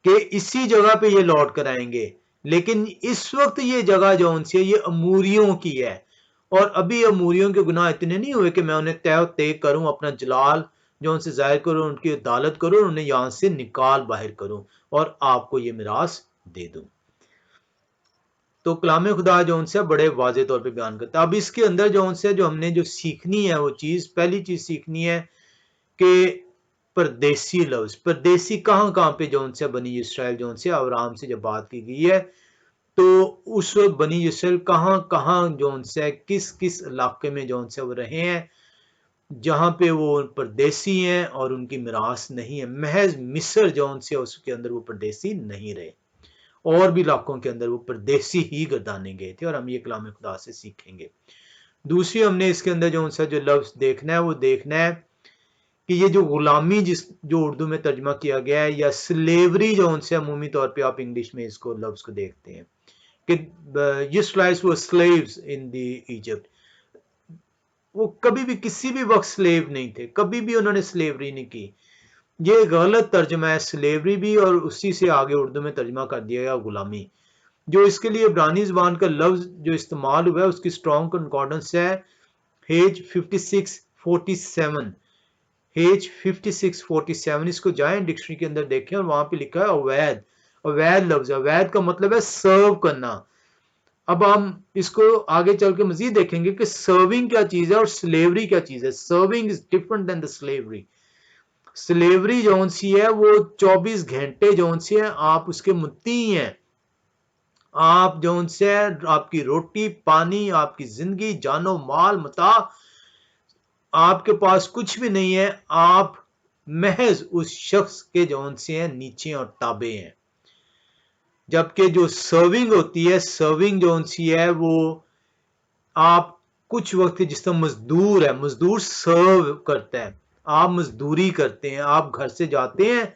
कि इसी जगह पे ये लौट कर आएंगे। लेकिन इस वक्त ये जगह जो उनसे ये अमूरियों की है, और अभी अमूरियों के गुनाह इतने नहीं हुए कि मैं उन्हें तय तय करूं, अपना जलाल जो उनसे जाहिर करूं, उनकी अदालत करूं, उन्हें यहां से निकाल बाहर करूं और आपको ये मिरास दे दूं। तो कलाम खुदा जो उनसे बड़े वाजे तौर पे बयान करता है। अब इसके अंदर जो उनसे जो हमने जो सीखनी है वो चीज, पहली चीज सीखनी है कि परदेसी लफ्ज, परदेसी कहां कहां पे जो उनसे बनी इसराइल जो उनसे अब्राहम से जब बात की गई है, तो उस बनी इसराइल कहां कहां जो उनसे किस किस इलाके में जो उनसे वो रहे हैं जहां पे वो परदेसी हैं और उनकी मिरास नहीं है। महज मिस्र जो उनसे उसके अंदर वो परदेसी नहीं रहे, और भी इलाकों के अंदर वो परदेसी ही गर्दाने गए थे, और हम ये कलाम खुदा से सीखेंगे। दूसरी हमने इसके अंदर जो उनसे जो लफ्ज देखना है वो देखना है कि ये जो गुलामी जो उर्दू में तर्जमा किया गया है, या स्लेवरी जो उनसे अमूमी तौर पे आप इंग्लिश में इसको लफ्ज को देखते हैं कि इस्राइल्स वर स्लेव्स इन द इजिप्ट। वो कभी भी किसी भी वक्त स्लेव नहीं थे, कभी भी उन्होंने स्लेवरी नहीं की। ये गलत तर्जमा है स्लेवरी भी, और उसी से आगे उर्दू में तर्जमा कर दिया गया गुलामी। जो इसके लिए इब्रानी ज़बान का लफ्ज जो इस्तेमाल हुआ है उसकी स्ट्रॉन्ग कंकॉर्डेंस है हेज 5647। हेज 5647, इसको जाएं डिक्शनरी के अंदर देखें और वहां पे लिखा है अवैध। अवैध लफ्ज, अवैध का मतलब है सर्व करना। अब हम इसको आगे चल के मजीद देखेंगे कि सर्विंग क्या चीज है और स्लेवरी क्या चीज है। Serving is different than the slavery. Slavery जौन सी है वो 24 घंटे जौन सी है आप उसके मुत्ती हैं। आप जो उनसे आपकी रोटी पानी, आपकी जिंदगी, जानो माल मता, आपके पास कुछ भी नहीं है। आप महज उस शख्स के जो उनसे हैं नीचे और ताबे हैं। जबकि जो सर्विंग होती है, सर्विंग जो उनसी है वो आप कुछ वक्त जिस तरह मजदूर है, मजदूर सर्व करता है, आप मजदूरी करते हैं, आप घर से जाते हैं,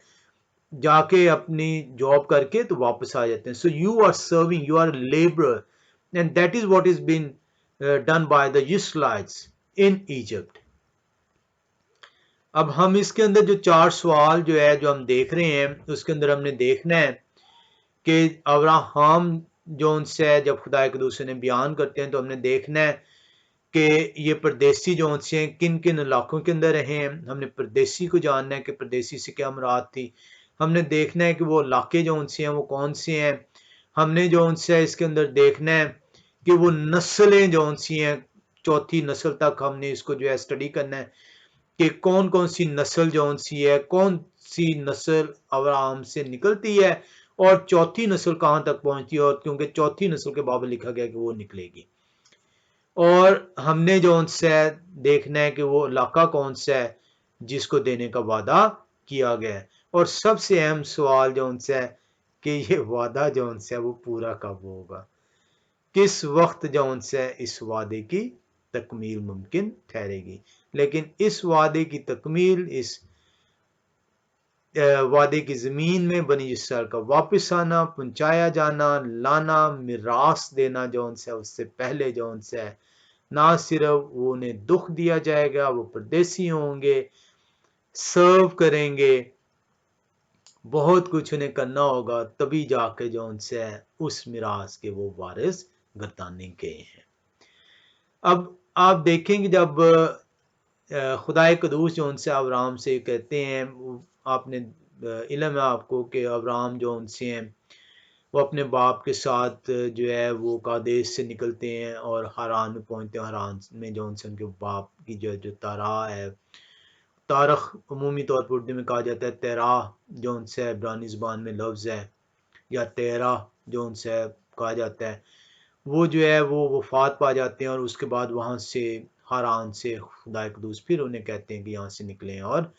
जाके अपनी जॉब करके तो वापस आ जाते हैं। So you are serving, you are labourer, and that is what is been done by the Israelites in Egypt. अब हम इसके अंदर जो 4 सवाल जो है जो हम देख रहे हैं उसके अंदर हमने देखना है कि अब्राहम जो उनसे जब खुदा एक दूसरे ने बयान करते हैं तो हमने देखना है कि ये परदेसी जो उनसे किन किन इलाकों के अंदर रहे हैं। हमने परदेसी को जानना है कि परदेसी से क्या मुराद थी। हमने देखना है कि वो इलाके जो उनसे हैं वो कौन से हैं। हमने जो उनसे इसके अंदर देखना है कि वो नस्लें जो उनसी हैं, चौथी नस्ल तक हमने इसको जो है स्टडी करना है कि कौन कौन सी नस्ल जो उनसी है, कौन सी नस्ल अब्राहम से निकलती है और चौथी नस्ल कहां तक पहुंचती है, और क्योंकि चौथी नस्ल के बाबत लिखा गया कि वो निकलेगी। और हमने जो उनसे देखना है कि वो इलाका कौन सा है जिसको देने का वादा किया गया है। और सबसे अहम सवाल जो उनसे है कि ये वादा जो उनसे है वो पूरा कब होगा, किस वक्त जो उनसे इस वादे की तकमील मुमकिन ठहरेगी। लेकिन इस वादे की तकमील, इस वादे की जमीन में बनी इसराइल का वापस आना, पहुंचाया जाना, लाना, मिरास देना जो उनसे उससे पहले जो उनसे है ना सिर्फ वो उन्हें दुख दिया जाएगा, वो परदेसी होंगे, सर्व करेंगे, बहुत कुछ उन्हें करना होगा, तभी जाके जो उनसे उस मिरास के वो वारिस गर्दाने गए हैं। अब आप देखेंगे जब खुदाए कदूस जो उनसे अब्राम से कहते हैं, आपने इल्म है आपको कि अब्राम जो उनसे हैं वो अपने बाप के साथ जो है वो कादेश से निकलते हैं और हारान में पहुंचते हैं। हारान में जो उनसे उनके बाप की जो जो तारा है, तारख अमूमी तौर पर उर्दू में कहा जाता है, तेरा जो उनसे इब्रानी ज़ुबान में लफ्ज़ है, या तेरा जो उनसे कहा जाता है, वो जो है वो वफात पा जाते हैं और उसके बाद वहाँ से हारान से खुदा कदूस फिर उन्हें कहते हैं कि यहाँ से निकलें और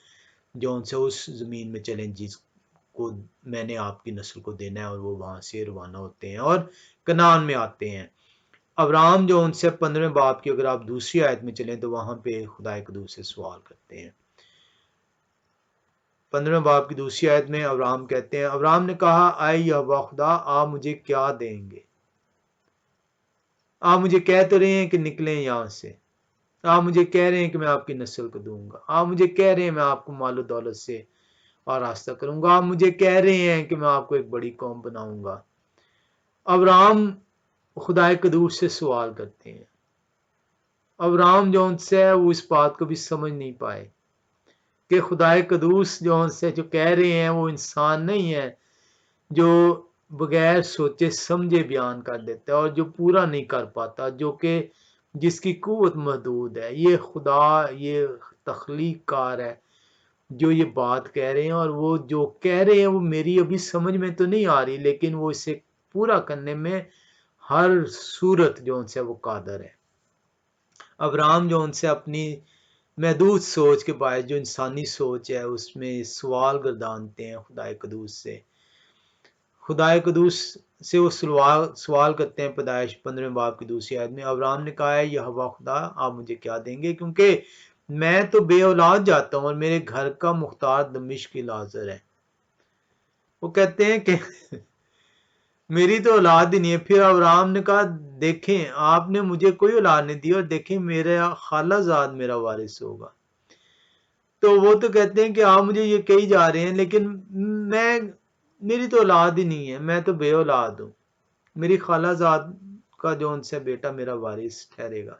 जो उनसे उस ज़मीन में चलें जिसको मैंने आपकी नस्ल को देना है, और वो वहाँ से रवाना होते हैं और कनान में आते हैं। अब्राहम जो उनसे 15वें बाब की अगर आप दूसरी आयत में चलें तो वहाँ पे खुदा कदूस से सवाल करते हैं। 15वें बाब की दूसरी आयत में अब्राहम कहते हैं, अब्राहम ने कहा, आए यहोवा खुदा, आप मुझे क्या देंगे? आप मुझे कह तो रहे हैं कि निकलें यहाँ से, आप मुझे कह रहे हैं कि मैं आपकी नस्ल को दूंगा, आप मुझे कह रहे हैं मैं आपको मालो दौलत से आरास्ता करूंगा, आप मुझे कह रहे हैं कि मैं आपको एक बड़ी कौम बनाऊंगा। अब्राहम खुदाए कदूस से सवाल करते हैं। अब्राहम जो उनसे है वो इस बात को भी समझ नहीं पाए कि खुदाए कदूस जो उनसे जो कह रहे हैं वो इंसान नहीं है जो बगैर सोचे समझे बयान कर देता है और जो पूरा नहीं कर पाता, जो कि जिसकी कुव्वत महदूद है। ये खुदा, ये तख्लीक कार है जो ये बात कह रहे हैं, और वो जो कह रहे हैं वो मेरी अभी समझ में तो नहीं आ रही, लेकिन वो इसे पूरा करने में हर सूरत जो उनसे वो कादर है। अब्राहम जो उनसे अपनी महदूद सोच के बायस जो इंसानी सोच है उसमें सवाल गर्दानते हैं खुदाए कदूस से। खुदाए कदूस से वो सवाल करते हैं पैदाइश 15वें बाब की दूसरी आयत में। अब्राहम ने कहा है, यहोवा खुदा, आप मुझे क्या देंगे, क्योंकि मैं तो बे औलाद जाता हूँ और मेरे घर का मुख्तार दमिश्क की लाजर है। वो कहते हैं कि मेरी तो औलाद ही नहीं है। फिर अब्राहम ने कहा, देखें आपने मुझे कोई औलाद नहीं दी और देखें मेरा खालाजाद मेरा वारिस होगा। तो वो तो कहते हैं कि आप मुझे ये कही जा रहे हैं, लेकिन मैं, मेरी तो औलाद ही नहीं है, मैं तो बे औलाद हूँ। मेरी खालाजाद का जो उनसे बेटा मेरा वारिस ठहरेगा।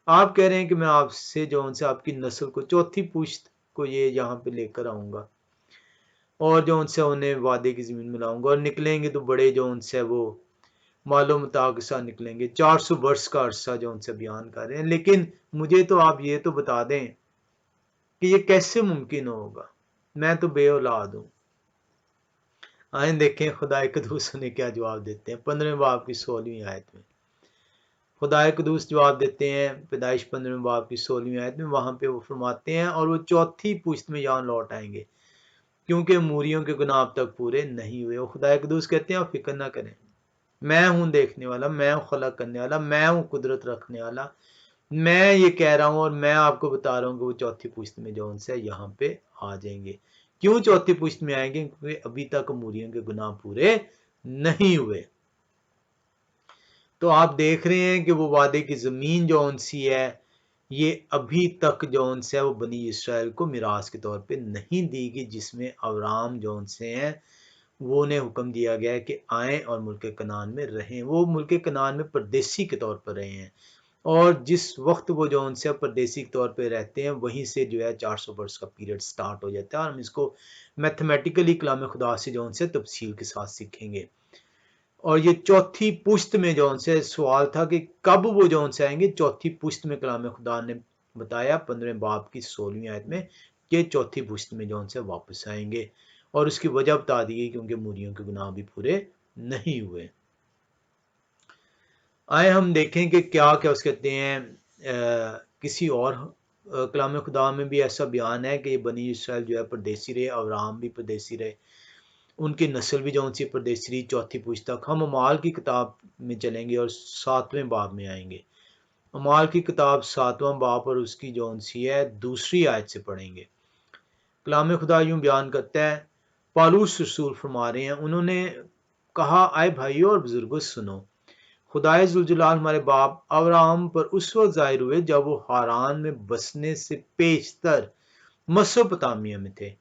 आप कह रहे हैं कि मैं आपसे जो उनसे आपकी नस्ल को, चौथी पुश्त को ये यहाँ पे लेकर आऊंगा और जो उनसे उन्हें वादे की जमीन में लाऊंगा, और निकलेंगे तो बड़े जो उनसे वो मालो मता के साथ निकलेंगे। 400 वर्ष का अरसा जो उनसे बयान कर रहे हैं। लेकिन मुझे तो आप ये तो बता दें कि ये कैसे मुमकिन होगा, मैं तो बे औलाद हूँ। आए देखें खुदा कदूस ने क्या जवाब देते हैं 15वें बाब की 16वीं आयत में। खुदा कदूस जवाब देते हैं पैदाइश 15वें बाब की 16वीं आयत में। वहां पे वो फरमाते हैं, और वो चौथी पुश्त में यहाँ लौट आएंगे क्योंकि मूरियों के गुनाह अब तक पूरे नहीं हुए। वो खुदा कदूस कहते हैं, आप फिक्र ना करें, मैं हूं देखने वाला, मैं हूं खलक करने वाला, मैं हूं कुदरत रखने वाला। मैं ये कह रहा हूं और मैं आपको बता रहा हूं कि वो चौथी पुश्त में जो उनसे यहाँ पे आ जाएंगे। क्यों चौथी पुश्त में आएंगे? क्योंकि अभी तक मूरियों के गुनाह पूरे नहीं हुए। तो आप देख रहे हैं कि वो वादे की ज़मीन जो उनसी है, ये अभी तक जो उनसे है वो बनी इसराइल को मिरास के तौर पे नहीं दी गई, जिसमें अब्राहम जो उनसे हैं वो ने हुक्म दिया गया है कि आएँ और मुल्क कनान में रहें। वो मुल्क कनान में परदेसी के तौर पर रहे हैं, और जिस वक्त वो जो उनसे परदेसी के तौर पे रहते हैं वहीं से जो है 400 वर्ष का पीरियड स्टार्ट हो जाता है। और हम इसको मैथमेटिकली कलाम खुदा से जो उनसे तफसील के साथ सीखेंगे। और ये चौथी पुश्त में जो उनसे सवाल था कि कब वो जो उनसे आएंगे, चौथी पुश्त में कलाम खुदा ने बताया 15वें बाब की 16वीं आयत में कि चौथी पुश्त में जो उनसे वापस आएंगे, और उसकी वजह बता दी गई क्योंकि मूरियों के गुनाह भी पूरे नहीं हुए। आए हम देखें कि क्या क्या उस कहते हैं। किसी और कलाम खुदा में भी ऐसा बयान है कि बनी इसराइल जो है परदेसी रहे, अब्राहम भी परदेसी रहे, उनकी नस्ल भी जो उनसी परदेसी रही चौथी पुश्त तक। हम अमाल की किताब में चलेंगे और 7वें बाब में आएंगे। अमाल की किताब 7वां बाब और उसकी जो उनसी है दूसरी आयत से पढ़ेंगे। कलाम खुदा यूं बयान करता है, पालूस रसूल फरमा रहे हैं, उन्होंने कहा, आए भाइयों और बुजुर्गों सुनो, खुदाए जुलजलाल हमारे बाप अब्राहम पर उस वक्त जाहिर हुए जब वो हारान में बसने से पेशतर मसोपोटामिया में थे,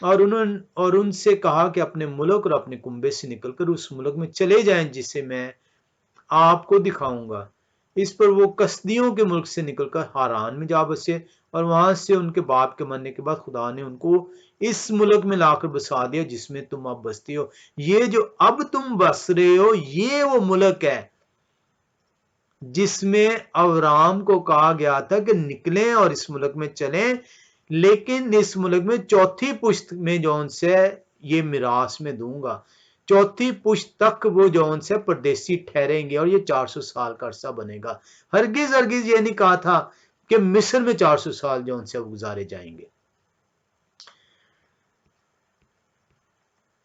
और उनसे कहा कि अपने मुल्क और अपने कुंबे से निकलकर उस मुल्क में चले जाएं जिसे मैं आपको दिखाऊंगा। इस पर वो कसदियों के मुल्क से निकलकर हारान में जा बसे और वहां से उनके बाप के मरने के बाद खुदा ने उनको इस मुल्क में लाकर बसा दिया जिसमें तुम अब बसती हो। ये जो अब तुम बस रहे हो ये वो मुल्क है जिसमें अब्राम को कहा गया था कि निकलें और इस मुल्क में चलें, लेकिन इस मुल्क में चौथी पुश्त में जौन से ये मिरास में दूंगा। चौथी पुश्त तक वो जौन से परदेसी ठहरेंगे और ये 400 साल का अरसा बनेगा। हरगिज हरगिज ये नहीं कहा था कि मिस्र में 400 साल जौन से गुजारे जाएंगे।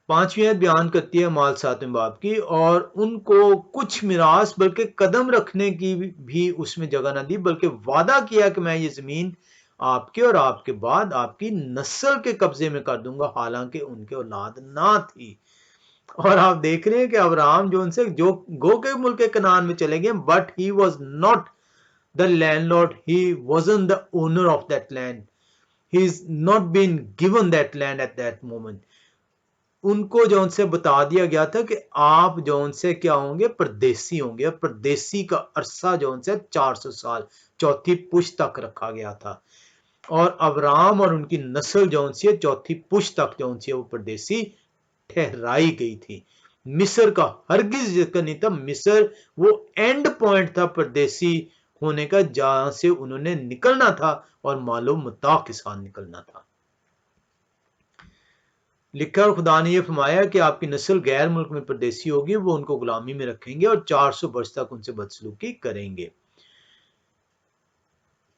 5वीं आयत बयान करती है माल 7वें बाब की, और उनको कुछ मिरास बल्कि कदम रखने की भी उसमें जगह ना दी, बल्कि वादा किया कि मैं ये जमीन आपके और आपके बाद आपकी नस्ल के कब्जे में कर दूंगा, हालांकि उनके औलाद ना थी। और आप देख रहे हैं कि अब्राहम जो उनसे जो गो के मुल्क कनान में चले गए, but he was not the landlord, he wasn't the owner of that land, he is not been given that land at that moment. उनको जो उनसे बता दिया गया था कि आप जो उनसे क्या होंगे, परदेसी होंगे। परदेसी का अरसा जो उनसे 400 साल चौथी पुश्त तक रखा गया था, और अब्राम और उनकी नस्ल जो उनसी है चौथी पुश्त तक जो उनसी है वो परदेसी ठहराई गई थी। मिस्र का हरगिज जिक्र नहीं था। मिस्र वो एंड पॉइंट था परदेसी होने का, जहां से उन्होंने निकलना था और मालूम मता के साथ निकलना था। लिखा और खुदा ने यह फरमाया कि आपकी नस्ल गैर मुल्क में परदेसी होगी, वो उनको गुलामी में रखेंगे और 400 वर्ष तक उनसे बदसलूकी करेंगे।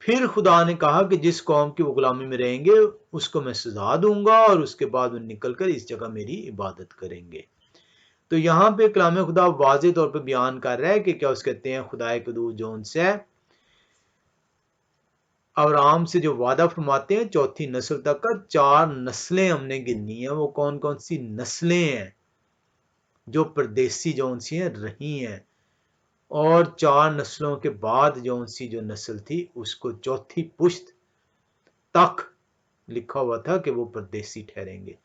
फिर खुदा ने कहा कि जिस कौम की वो गुलामी में रहेंगे उसको मैं सजा दूंगा और उसके बाद वो निकलकर इस जगह मेरी इबादत करेंगे। तो यहाँ पे कलाम खुदा वाज़ेह तौर पे बयान कर रहा है कि क्या उस कहते हैं खुदाए कदूस जो उनसे अब्राहम से जो वादा फरमाते हैं चौथी नस्ल तक का, 4 नस्लें हमने गिनी है। वो कौन कौन सी नस्लें हैं जो परदेसी जो उनसी हैं रही हैं, और 4 नस्लों के बाद जो उनसी जो नस्ल थी उसको चौथी पुश्त तक लिखा हुआ था कि वो परदेसी ठहरेंगे,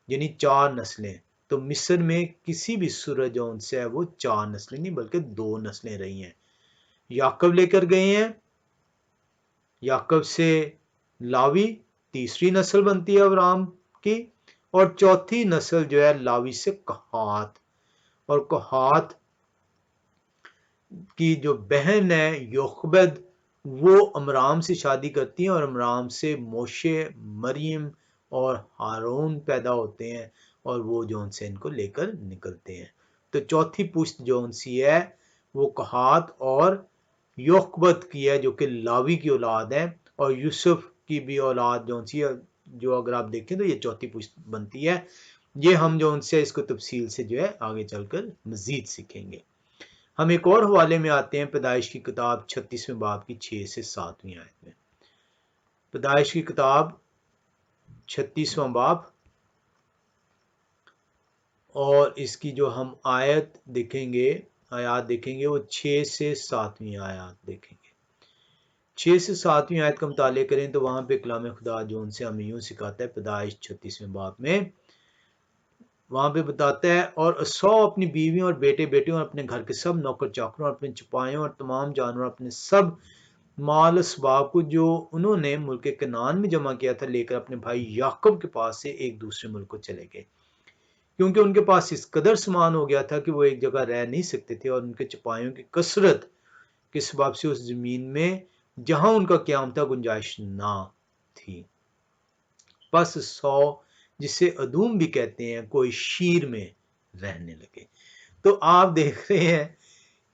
यानी 4 नस्लें। तो मिस्र में किसी भी सूरज जो उनसे है वो 4 नस्लें नहीं बल्कि 2 नस्लें रही हैं। याकूब लेकर गए हैं, याकूब से लावी तीसरी नस्ल बनती है अब्राहम की, और चौथी नस्ल जो है लावी से कहात, और कहात की जो बहन है योखबद वो अमराम से शादी करती हैं और अमराम से मोशे, मरियम और हारून पैदा होते हैं, और वो जो उनसे इनको लेकर निकलते हैं। तो चौथी पुश्त जो उनसी है वो कहात और योखबद की है जो कि लावी की औलाद है, और यूसुफ की भी औलाद जो उनसी है, जो अगर आप देखें तो ये चौथी पुश्त बनती है। ये हम जो उनसे इसको तफसील से जो है आगे चलकर मजीद सीखेंगे। हम एक और हवाले में आते हैं, पैदाइश की किताब 36वें बाब की 6 से 7वीं आयत में। पैदाइश की किताब 36वां बाब और इसकी जो हम आयत देखेंगे, आयात देखेंगे, वो 6 से 7वीं आयत देखेंगे। 6 से 7वीं आयत का मुताले करें तो वहां पे कलाम खुदा जो उनसे हमें यूं सिखाता है, पैदाइश 36वें बाब में वहां पे बताता है, और 100 अपनी बीवी और बेटे बेटियों और अपने घर के सब नौकर चाकरों और अपने चपाइयों और तमाम जानवर अपने सब माल असबाब को जो उन्होंने मुल्क कनान में जमा किया था लेकर अपने भाई याकूब के पास से एक दूसरे मुल्क को चले गए, क्योंकि उनके पास इस कदर सामान हो गया था कि वो एक जगह रह नहीं सकते थे, और उनके चपाइयों की कसरत के सबब से उस जमीन में जहां उनका क़याम था गुंजाइश ना थी। बस 100 जिसे अदूम भी कहते हैं कोई शीर में रहने लगे। तो आप देख रहे हैं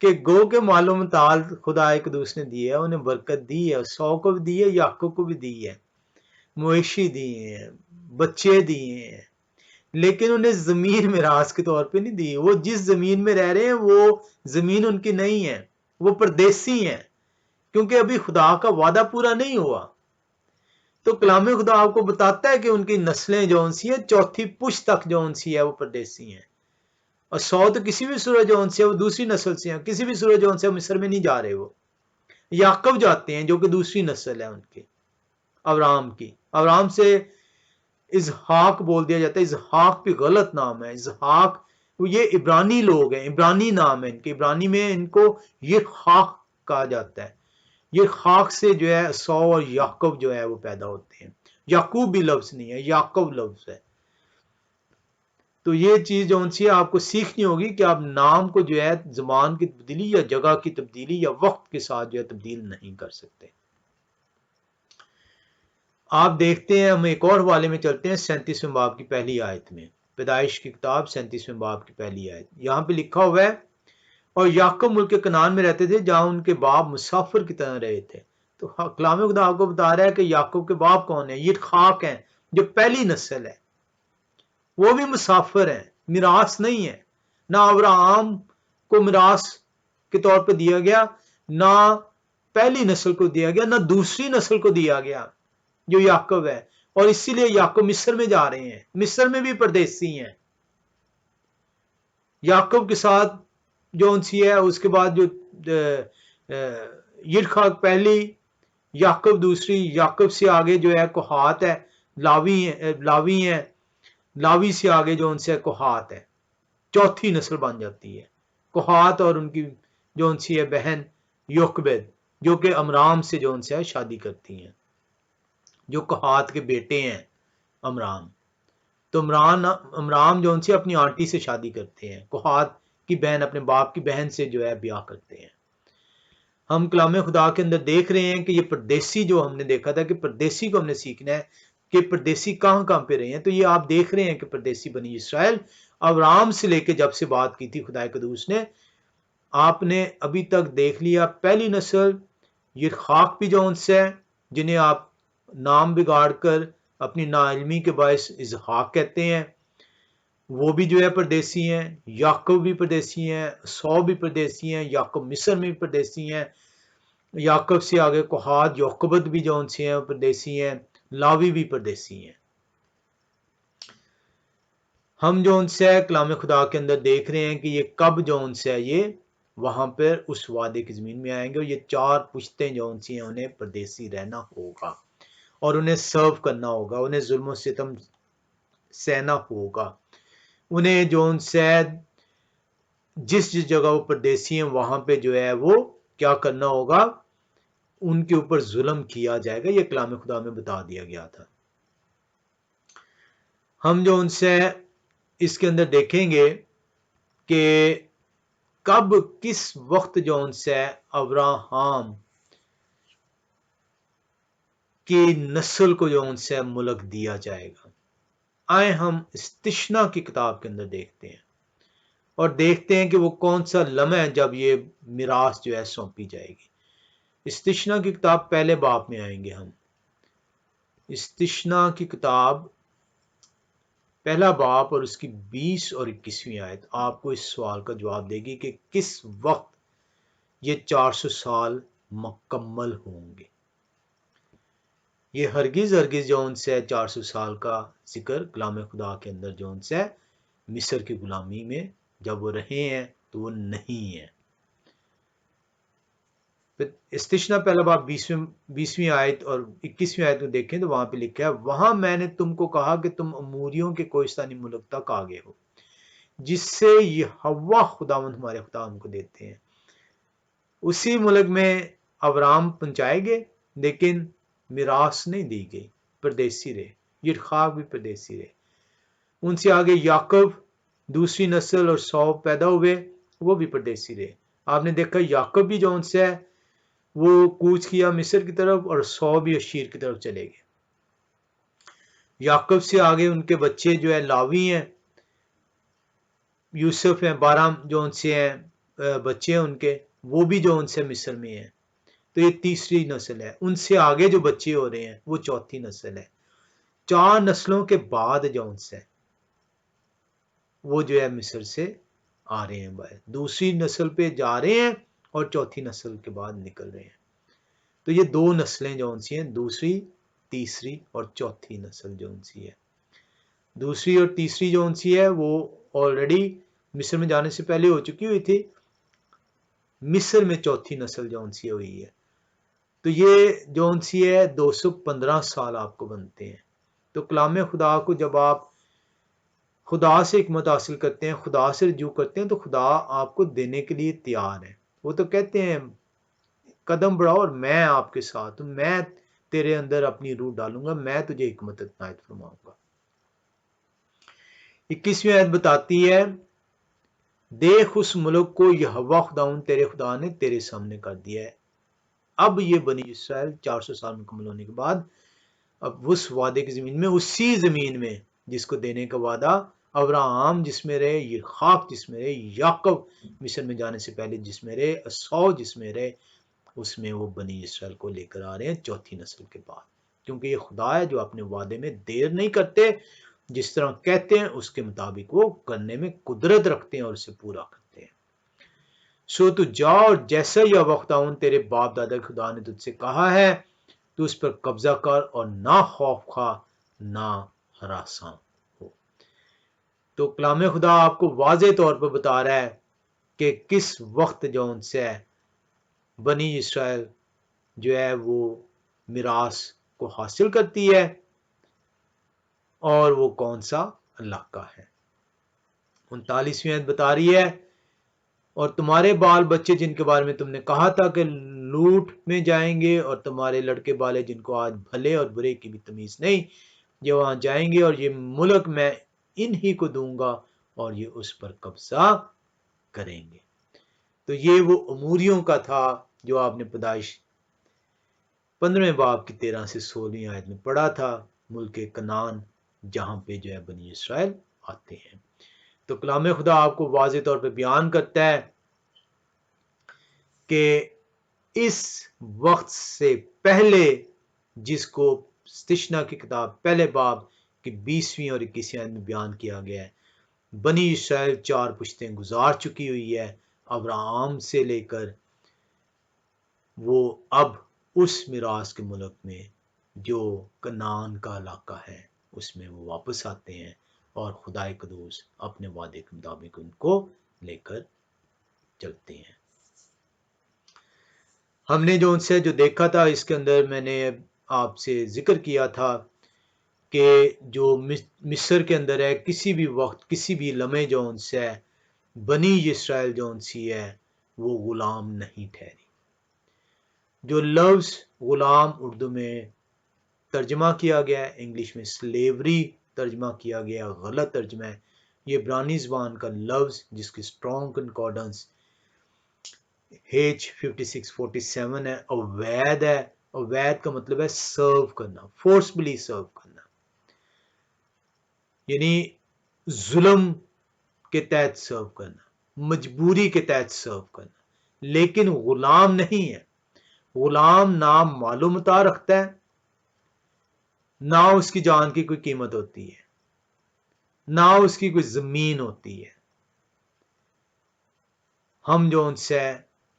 कि गो के मालूम ताल खुदा एक दूसरे ने दिया है, उन्हें बरकत दी है, 100 को भी दी है, याकूब को भी दी है, मवेशी दिए हैं, बच्चे दिए हैं, लेकिन उन्हें जमीन मिरास के तौर पे नहीं दी। वो जिस जमीन में रह रहे हैं वो जमीन उनकी नहीं है, वो परदेसी हैं, क्योंकि अभी खुदा का वादा पूरा नहीं हुआ। तो कलाम खुदा आपको बताता है कि उनकी नस्लें जो उनसी है चौथी पुश्त तक जो उनसी है वो परदेसी हैं, और 100 तो किसी भी सूरज जो उनसे है वो दूसरी नस्ल से हैं, किसी भी सूरज जो उनसे मिस्र में नहीं जा रहे, वो याकूब जाते हैं जो कि दूसरी नस्ल है उनकी अब्राहम की। अब्राहम से इजहाक बोल दिया जाता है, इजहाक भी गलत नाम है। इजहाक ये इब्रानी लोग हैं, इब्रानी नाम है इनके, इब्रानी में इनको ये हाक कहा जाता है। ये खाक से जो है सौ और याकूब जो है वो पैदा होते हैं। याकूब भी लफ्ज नहीं है, याकूब लफ्ज है। तो ये चीज जो सी आपको सीखनी होगी कि आप नाम को जो है जबान की तब्दीली या जगह की तब्दीली या वक्त के साथ जो है तब्दील नहीं कर सकते। आप देखते हैं, हम एक और हवाले में चलते हैं 37वें बाब की पहली आयत में। पैदाइश की किताब 37वें बाब की पहली आयत, यहाँ पे लिखा हुआ है, और याकूब मुल्क कनान में रहते थे जहां उनके बाप मुसाफिर की तरह रहे थे। तो कलाम खुदा आपको बता रहा है कि याकूब के बाप कौन है? ये खाक हैं, जो पहली नस्ल है। वो भी मुसाफिर हैं, मिरास नहीं है। ना अब्राहम को मिरास के तौर पर दिया गया, ना पहली नस्ल को दिया गया, ना दूसरी नस्ल को दिया गया जो याकूब है। और इसीलिए याकूब मिस्र में जा रहे हैं, मिस्र में भी परदेसी हैं। याकूब के साथ जो सी है उसके बाद जो यिड़खाक पहली, याकूब दूसरी, याकूब से आगे जो है कोहात है, लावी है, लावी से आगे जो उनसे कोहात है, चौथी नस्ल बन जाती है। कोहात और उनकी जो उनसी है बहन योकबेद, जो कि अमराम से जो उनसे शादी करती हैं, जो कोहात के बेटे हैं अमराम। तो अमराम जो उनसे अपनी आंटी से शादी करते हैं, कोहात की बहन अपने बाप की बहन से जो है ब्याह करते हैं। हम कलाम खुदा के अंदर देख रहे हैं कि ये परदेसी, जो हमने देखा था कि परदेसी को हमने सीखना है कि परदेसी कहां कहां पे रहे हैं। तो ये आप देख रहे हैं कि परदेसी बनी इसराइल अब्राहम से लेके जब से बात की थी खुदा कदूस ने, आपने अभी तक देख लिया पहली नस्ल ये खाक भी जो उनसे है, जिन्हें आप नाम बिगाड़ कर अपनी नाइल्मी के बायस इजहाक कहते हैं, वो भी जो है परदेसी हैं। याकूब भी परदेसी हैं, सौ भी परदेसी हैं, याकूब मिस्र में भी परदेसी हैं। याकूब से आगे कोहात योकबत भी जो उनसे हैं परदेसी हैं, लावी भी परदेसी हैं। हम जो उनसे कलाम खुदा के अंदर देख रहे हैं कि ये कब जो उनसे है ये वहां पर उस वादे की जमीन में आएंगे, और ये चार पुश्तें जो उनसी हैं उन्हें परदेसी रहना होगा और उन्हें सर्व करना होगा, उन्हें जुल्म सितम सहना होगा। उन्हें जो उनसे जिस जिस जगह वो परदेसी हैं वहां पे जो है वो क्या करना होगा, उनके ऊपर जुल्म किया जाएगा। ये कलाम खुदा में बता दिया गया था। हम जो उनसे इसके अंदर देखेंगे कि कब किस वक्त जो उनसे अब्राहम की नस्ल को जो उनसे मुल्क दिया जाएगा। आए हम इस्तिश्ना की किताब के अंदर देखते हैं और देखते हैं कि वो कौन सा लम्हा है जब ये मिरास जो है सौंपी जाएगी। इस्तिश्ना की किताब पहले बाब में आएंगे हम। इस्तिश्ना की किताब पहला बाब और उसकी 20 और 21वीं आयत आपको इस सवाल का जवाब देगी कि किस वक्त ये 400 साल मुकम्मल होंगे। ये हरगिज हरगिज जो उनसे 400 साल का जिक्र कलाम खुदा के अंदर जो उनसे मिस्र की गुलामी में जब वो रहे हैं तो वो नहीं है। इस्तिश्ना पहला बाब 20वीं आयत और 21वीं आयत में देखें तो वहां पे लिखा है, वहां मैंने तुमको कहा कि तुम अमूरियों के कोहिस्तानी मुल्क तक आ गए हो, जिससे यहोवा खुदावंद हमारे खुदा हमको देते हैं। उसी मुल्क में अब्राम पहुंचाए गए, लेकिन मिरास नहीं दी गई, परदेसी रहे। यिड़खाक भी परदेसी रहे। उनसे आगे याकूब दूसरी नस्ल और सौ पैदा हुए, वो भी परदेसी रहे। आपने देखा याकूब भी जो उनसे है वो कूच किया मिस्र की तरफ, और सौ भी अशीर की तरफ चले गए। याकूब से आगे उनके बच्चे जो है लावी हैं, यूसुफ हैं, 12 जो उनसे हैं बच्चे हैं उनके, वो भी जो उनसे मिस्र में हैं। तो ये तीसरी नस्ल है। उनसे आगे जो बच्चे हो रहे हैं वो चौथी नस्ल है। 4 नस्लों के बाद जो उनसे वो जो है मिस्र से आ रहे हैं, बाहर दूसरी नस्ल पे जा रहे हैं और चौथी नस्ल के बाद निकल रहे हैं। तो ये 2 नस्लें जो उनसी हैं, दूसरी तीसरी और चौथी नस्ल जो उनसी है। दूसरी और तीसरी जो उनसी है वो ऑलरेडी मिस्र में जाने से पहले हो चुकी हुई थी। मिस्र में चौथी नस्ल जो उनसी हुई है। तो ये जो उनसी है 215 साल आपको बनते हैं। तो कलाम खुदा को जब आप खुदा से हिकमत हासिल करते हैं, खुदा से रजू करते हैं, तो खुदा आपको देने के लिए तैयार है। वो तो कहते हैं कदम बढ़ाओ और मैं आपके साथ हूं, मैं तेरे अंदर अपनी रूह डालूंगा, मैं तुझे हिकमत इनायत फरमाऊंगा। 21वीं आयत बताती है, देख उस मुल्क को यहोवा खुदाउन तेरे खुदा ने तेरे सामने कर दिया है। अब ये बनी इसराइल 400 साल मुकम्मल होने के बाद अब उस वादे की जमीन में, उसी जमीन में जिसको देने का वादा अब्राहम जिसमें रहे, ये खाक जिसमें रहे, याकूब मिस्र में जाने से पहले जिसमें रहे, असौ जिसमें रहे, उसमें वो बनी इसराइल को लेकर आ रहे हैं चौथी नस्ल के बाद। क्योंकि ये खुदा है जो अपने वादे में देर नहीं करते, जिस तरह कहते हैं उसके मुताबिक वो करने में कुदरत रखते हैं और उसे पूरा करते हैं। सो तू जा और जैसा यहोवा खुदावंद तेरे बाप दादा खुदा ने तुझसे कहा है, तू उस पर कब्जा कर और ना खौफ खा ना हरासा हो। तो कलाम खुदा आपको वाज़े तौर पर बता रहा है कि किस वक्त जो उनसे बनी इसराइल जो है वो मिरास को हासिल करती है और वो कौन सा इलाका है। 39वीं आयत बता रही है, और तुम्हारे बाल बच्चे जिनके बारे में तुमने कहा था कि लूट में जाएंगे, और तुम्हारे लड़के बाले जिनको आज भले और बुरे की भी तमीज नहीं, ये वहां जाएंगे और ये मुल्क मैं इन्हीं को दूंगा और ये उस पर कब्जा करेंगे। तो ये वो अमूरियों का था जो आपने पैदाइश 15वें बाब की 13 से 16वीं आयत में पढ़ा था, मुल्क कनान जहां पे जो है बनी इसराइल आते हैं। तो कलाम खुदा आपको वाज़े तौर पे बयान करता है कि इस वक्त से पहले, जिसको स्तिशना की किताब पहले बाब की 20वीं और 21वीं आयत में बयान किया गया है, बनी इसराइल 4 पुश्तें गुजार चुकी हुई है अब्राहम से लेकर, वो अब उस मिरास के मुल्क में जो कनान का इलाका है उसमें वो वापस आते हैं और खुदाए कदूस अपने वादे के मुताबिक उनको लेकर चलते हैं। हमने जो उनसे जो देखा था, इसके अंदर मैंने आपसे जिक्र किया था कि जो मिस्र के अंदर है, किसी भी वक्त किसी भी लम्हे जो उनसे है बनी इसराइल जो उनसी है वो गुलाम नहीं ठहरी। जो लफ्ज़ गुलाम उर्दू में तर्जमा किया गया है, इंग्लिश में स्लेवरी तर्जमा किया गया, गलत तर्जमा है। ये इब्रानी ज़बान का लफ्ज़ जिसकी स्ट्रॉन्ग कंकॉर्डेंस H5647 है, अवैध है। अवैध का मतलब है सर्व करना, फोर्सफुली सर्व करना, यानी जुल्म के तहत सर्व करना, मजबूरी के तहत सर्व करना, लेकिन गुलाम नहीं है। गुलाम ना मालूमता रखता है, ना उसकी जान की कोई कीमत होती है, ना उसकी कोई जमीन होती है। हम जो उनसे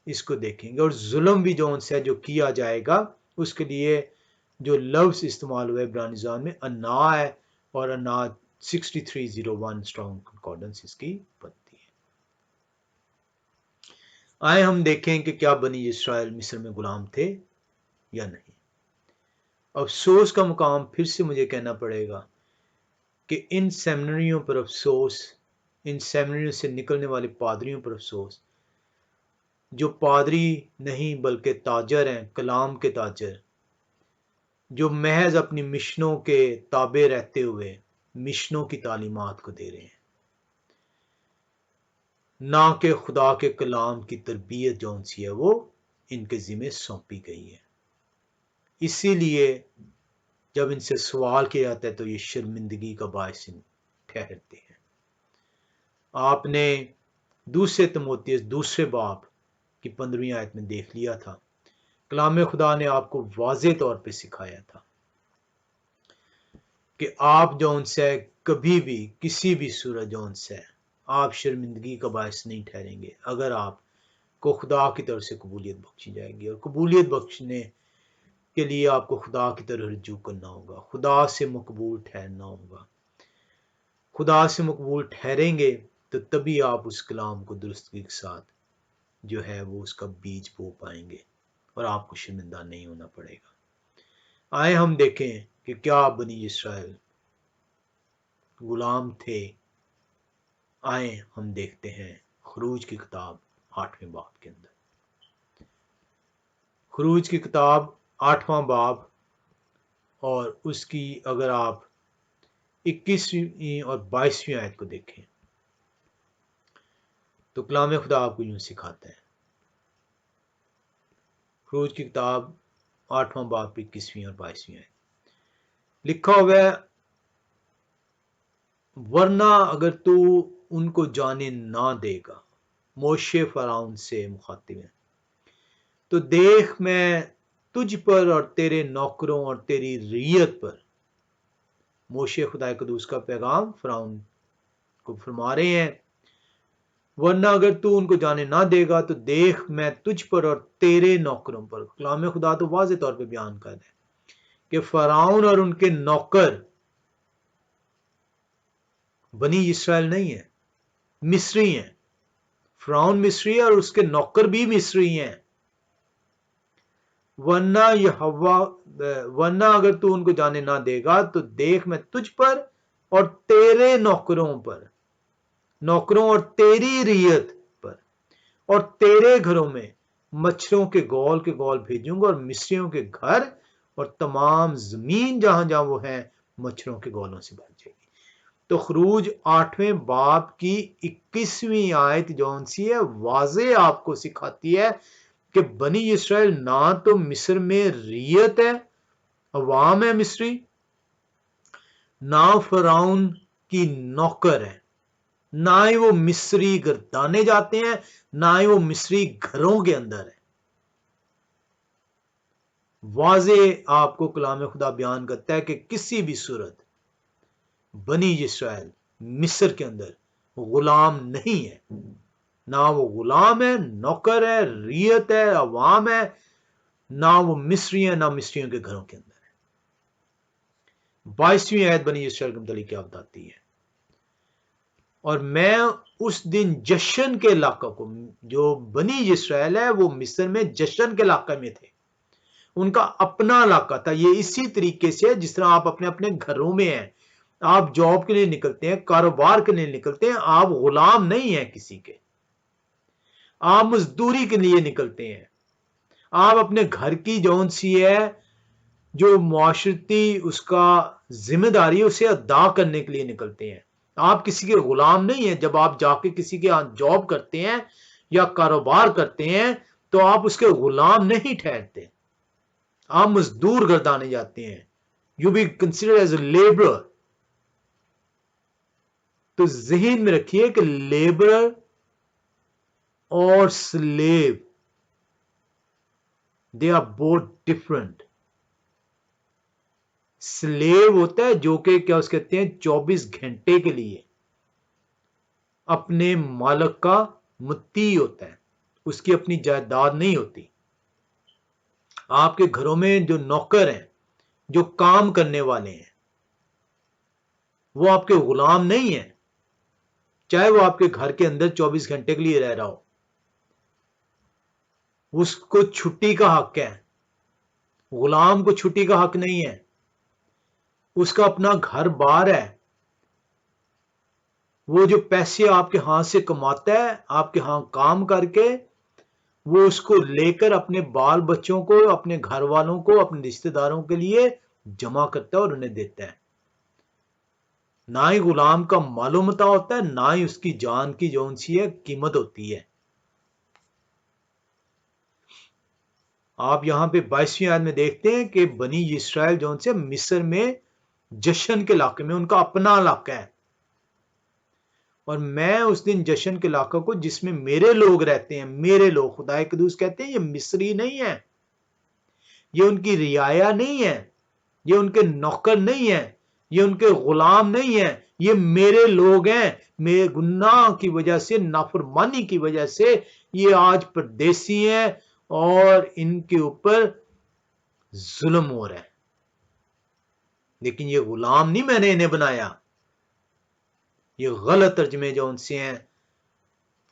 इसको देखेंगे, और जुल्म भी जो उनसे जो किया जाएगा उसके लिए जो लफ्ज़ इस्तेमाल हुए इब्रानी ज़बान में अन्ना है, और अन्ना 6301 स्ट्रॉन्ग कंकॉर्डेंस इसकी बनती है। आए हम देखें कि क्या बनी इसराइल मिस्र में गुलाम थे या नहीं। अफसोस का मुकाम फिर से मुझे कहना पड़ेगा कि इन सेमिनरियों पर अफसोस, इन सेमिनरियों से निकलने वाले पादरियों पर अफसोस, जो पादरी नहीं बल्कि ताजर हैं, कलाम के ताजर, जो महज अपनी मिशनों के ताबे रहते हुए मिशनों की तालीमात को दे रहे हैं, ना कि खुदा के कलाम की तरबियत जौन सी है वो इनके जिम्मे सौंपी गई है। इसीलिए जब इनसे सवाल किया जाता है तो ये शर्मिंदगी का बायस ठहरते हैं। आपने दूसरे तिमोथियस दूसरे बाब की 15वीं आयत में देख लिया था, कलाम खुदा ने आपको वाज़े तौर पे सिखाया था कि आप जो उनसे कभी भी किसी भी सूरत जो उनसे आप शर्मिंदगी का बायस नहीं ठहरेंगे अगर आप को खुदा की तरफ से कबूलियत बख्शी जाएगी। और कबूलियत बख्शने के लिए आपको खुदा की तरफ रुजू करना होगा, खुदा से मकबूल ठहरना होगा। खुदा से मकबूल ठहरेंगे तो तभी आप उस कलाम को दुरुस्तगी के साथ जो है वो उसका बीज बो पाएंगे और आपको शर्मिंदा नहीं होना पड़ेगा। आए हम देखें कि क्या बनी इसराइल गुलाम थे। आए हम देखते हैं खरूज की किताब 8वें बाब के अंदर। खुरूज की किताब 8वां बाब और उसकी अगर आप 21वीं और 22वीं आयत को देखें तो कलाम खुदा आपको यूं सिखाता है। खुरूज की किताब 8वां बाब 21वीं और 22वीं आयत लिखा हुआ है, वरना अगर तू उनको जाने ना देगा, मोशे फराउन से मुखातिब है, तो देख मैं तुझ पर और तेरे नौकरों और तेरी रियत पर, मोशे खुदा कदूस का पैगाम फराउन को फरमा रहे हैं, वरना अगर तू उनको जाने ना देगा तो देख मैं तुझ पर और तेरे नौकरों पर। कलाम खुदा तो वाज़े तौर पे बयान कर रहा है कि फराउन और उनके नौकर बनी इस्राएल नहीं है, मिस्री हैं। फराउन मिस्री है और उसके नौकर भी मिस्री हैं। वरना अगर तू उनको जाने ना देगा तो देख मैं तुझ पर और तेरे नौकरों पर, नौकरों और तेरी रियत पर और तेरे घरों में मच्छरों के गोल भेजूंगा और मिस्रियों के घर और तमाम जमीन जहां जहां वो है मच्छरों के गोलों से भर जाएगी। तो खरूज 8वें बाब की 21वीं आयत जौन सी है वाजे आपको सिखाती है कि बनी इस्राएल ना तो मिस्र में रियत है, अवाम है मिस्री, ना फराउन की नौकर है, ना ही वो मिस्री गर्दाने जाते हैं, ना ही वो मिस्री घरों के अंदर है। वाजे आपको कलाम खुदा बयान करता है कि किसी भी सूरत बनी इस्राएल मिस्र के अंदर गुलाम नहीं है, ना वो गुलाम है, नौकर है, रियत है, अवाम है, ना वो मिस्री है, ना मिस्रियों के घरों के अंदर है। 22वीं आयत बनी इस्राएल के मुतालिक क्या बताती है, और मैं उस दिन जश्न के इलाका को, जो बनी इस्राएल है वो मिस्र में जश्न के इलाके में थे, उनका अपना इलाका था। ये इसी तरीके से जिस तरह आप अपने अपने घरों में हैं, आप जॉब के लिए निकलते हैं, कारोबार के लिए निकलते हैं, आप गुलाम नहीं हैं किसी के, आप मजदूरी के लिए निकलते हैं, आप अपने घर की जौन सी है जो मुआशरती उसका जिम्मेदारी उसे अदा करने के लिए निकलते हैं। आप किसी के गुलाम नहीं है। जब आप जाके किसी के यहाँ जॉब करते हैं या कारोबार करते हैं तो आप उसके गुलाम नहीं ठहरते, आप मजदूर गर्दाने जाते हैं। You be consider as a labourer. तो जहन में रखिए कि लेबरर और slave they are both different. Slave होता है जो कि क्या उसे कहते हैं 24 घंटे के लिए अपने मालिक का मुत्ती होता है, उसकी अपनी जायदाद नहीं होती। आपके घरों में जो नौकर हैं, जो काम करने वाले हैं, वो आपके गुलाम नहीं है, चाहे वो आपके घर के अंदर 24 घंटे के लिए रह रहा हो। उसको छुट्टी का हक है, गुलाम को छुट्टी का हक नहीं है। उसका अपना घर बार है। वो जो पैसे आपके हाथ से कमाता है आपके हाथ काम करके, वो उसको लेकर अपने बाल बच्चों को, अपने घर वालों को, अपने रिश्तेदारों के लिए जमा करता है और उन्हें देता है। ना ही गुलाम का मालूम मता होता है, ना ही उसकी जान की जौन सी है कीमत होती है। आप यहां पे 22वीं आयत में देखते हैं कि बनी इस्राएल जौन से मिस्र में जश्न के इलाके में उनका अपना इलाका है, और मैं उस दिन जश्न के इलाका को जिसमें मेरे लोग रहते हैं, मेरे लोग खुदा कदूस कहते हैं, ये मिस्री नहीं है, ये उनकी रियाया नहीं है, ये उनके नौकर नहीं है, ये उनके गुलाम नहीं है, ये मेरे लोग हैं। मेरे गुनाह की वजह से, नाफरमानी की वजह से ये आज परदेसी हैं और इनके ऊपर जुल्म हो रहा है। लेकिन ये गुलाम नहीं मैंने इन्हें बनाया। ये गलत तर्जमे जो उनसे हैं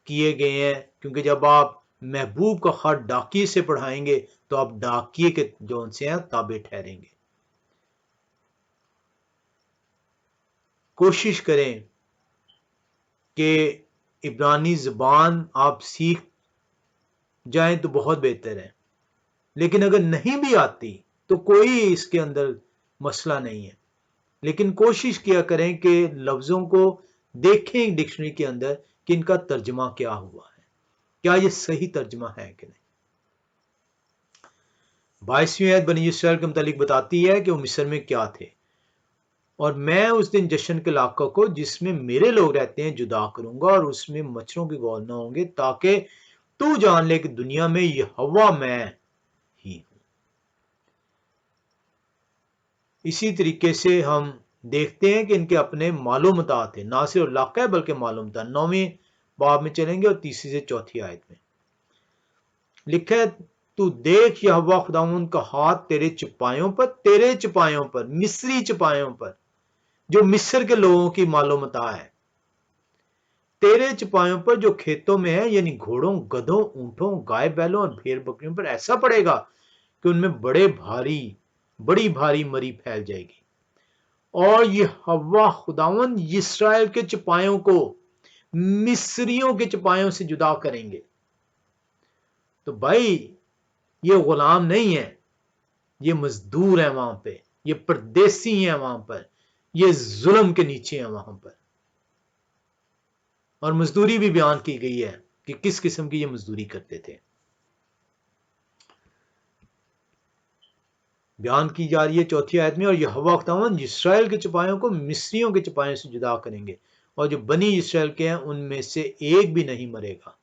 किए गए हैं, क्योंकि जब आप महबूब का खत डाकिए से पढ़ाएंगे तो आप डाकिए के जो उनसे हैं ताबे ठहरेंगे। कोशिश करें कि इब्रानी ज़बान आप सीख जाएं तो बहुत बेहतर है। लेकिन अगर नहीं भी आती तो कोई इसके अंदर मसला नहीं है, लेकिन कोशिश किया करें कि लफ्जों को देखें डिक्शनरी के अंदर कि इनका तर्जमा क्या हुआ है, क्या ये सही तर्जमा है कि नहीं। 22वीं आयत बनी इसराइल के मुतालिक बताती है कि वो मिस्र में क्या थे, और मैं उस दिन जश्न के इलाकों को जिसमें मेरे लोग रहते हैं जुदा करूंगा और उसमें मच्छरों के गौल न होंगे, ताकि तू जान ले कि दुनिया में यहोवा मैं ही हूं। इसी तरीके से हम देखते हैं कि इनके अपने मालूमता थे, ना सिर्फ इलाका है बल्कि मालूमता। 9वीं बाब में चलेंगे और 3री से 4थी आयत में लिखा है, तू देख यहोवा खुदावंद का हाथ तेरे चिपायों पर, मिस्री चिपायों पर, जो मिस्र के लोगों की मालूमता है, तेरे चिपायों पर जो खेतों में है, यानी घोड़ों, गधों, ऊंटों, गाय बैलों और भेड़ बकरियों पर ऐसा पड़ेगा कि उनमें बड़ी भारी मरी फैल जाएगी। और ये हवा खुदावंद इस्राएल के चिपायों को मिस्रियों के चिपायों से जुदा करेंगे। तो भाई ये गुलाम नहीं है, ये मजदूर है वहां पे, ये परदेसी हैं वहां पर, ये जुल्म के नीचे हैं वहां पर। और मजदूरी भी बयान की गई है कि किस किस्म की ये मजदूरी करते थे, बयान की जा रही है 4थी आयत में। और यहोवा खुदावंद इस्राएल के चिपायों को मिस्रियों के चिपायों से जुदा करेंगे, और जो बनी इस्राएल के हैं उनमें से एक भी नहीं मरेगा।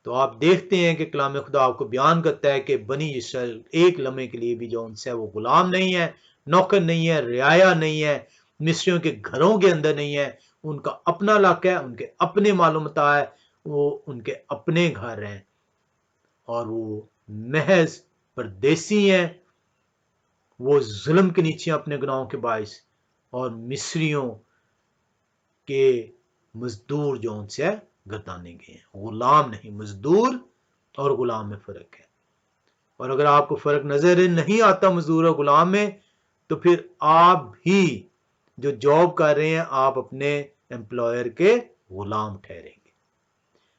तो आप देखते हैं कि कलाम खुदा आपको बयान करता है कि बनी इस्राएल एक लम्हे के लिए भी जो उनसे वो गुलाम नहीं है, नौकर नहीं है, रियाया नहीं है, मिस्रियों के घरों के अंदर नहीं है। उनका अपना इलाका है, उनके अपने मालूमता है, वो उनके अपने घर हैं, और वो महज परदेसी हैं। वो जुल्म के नीचे अपने गुनाहों के बायस, और मिस्रियों के मजदूर जो उनसे गर्दाने गए हैं। गुलाम नहीं, मजदूर और गुलाम में फर्क है। और अगर आपको फर्क नजर नहीं आता मजदूर और गुलाम में, तो फिर आप भी जो जॉब कर रहे हैं आप अपने एम्प्लॉयर के गुलाम ठहरेंगे।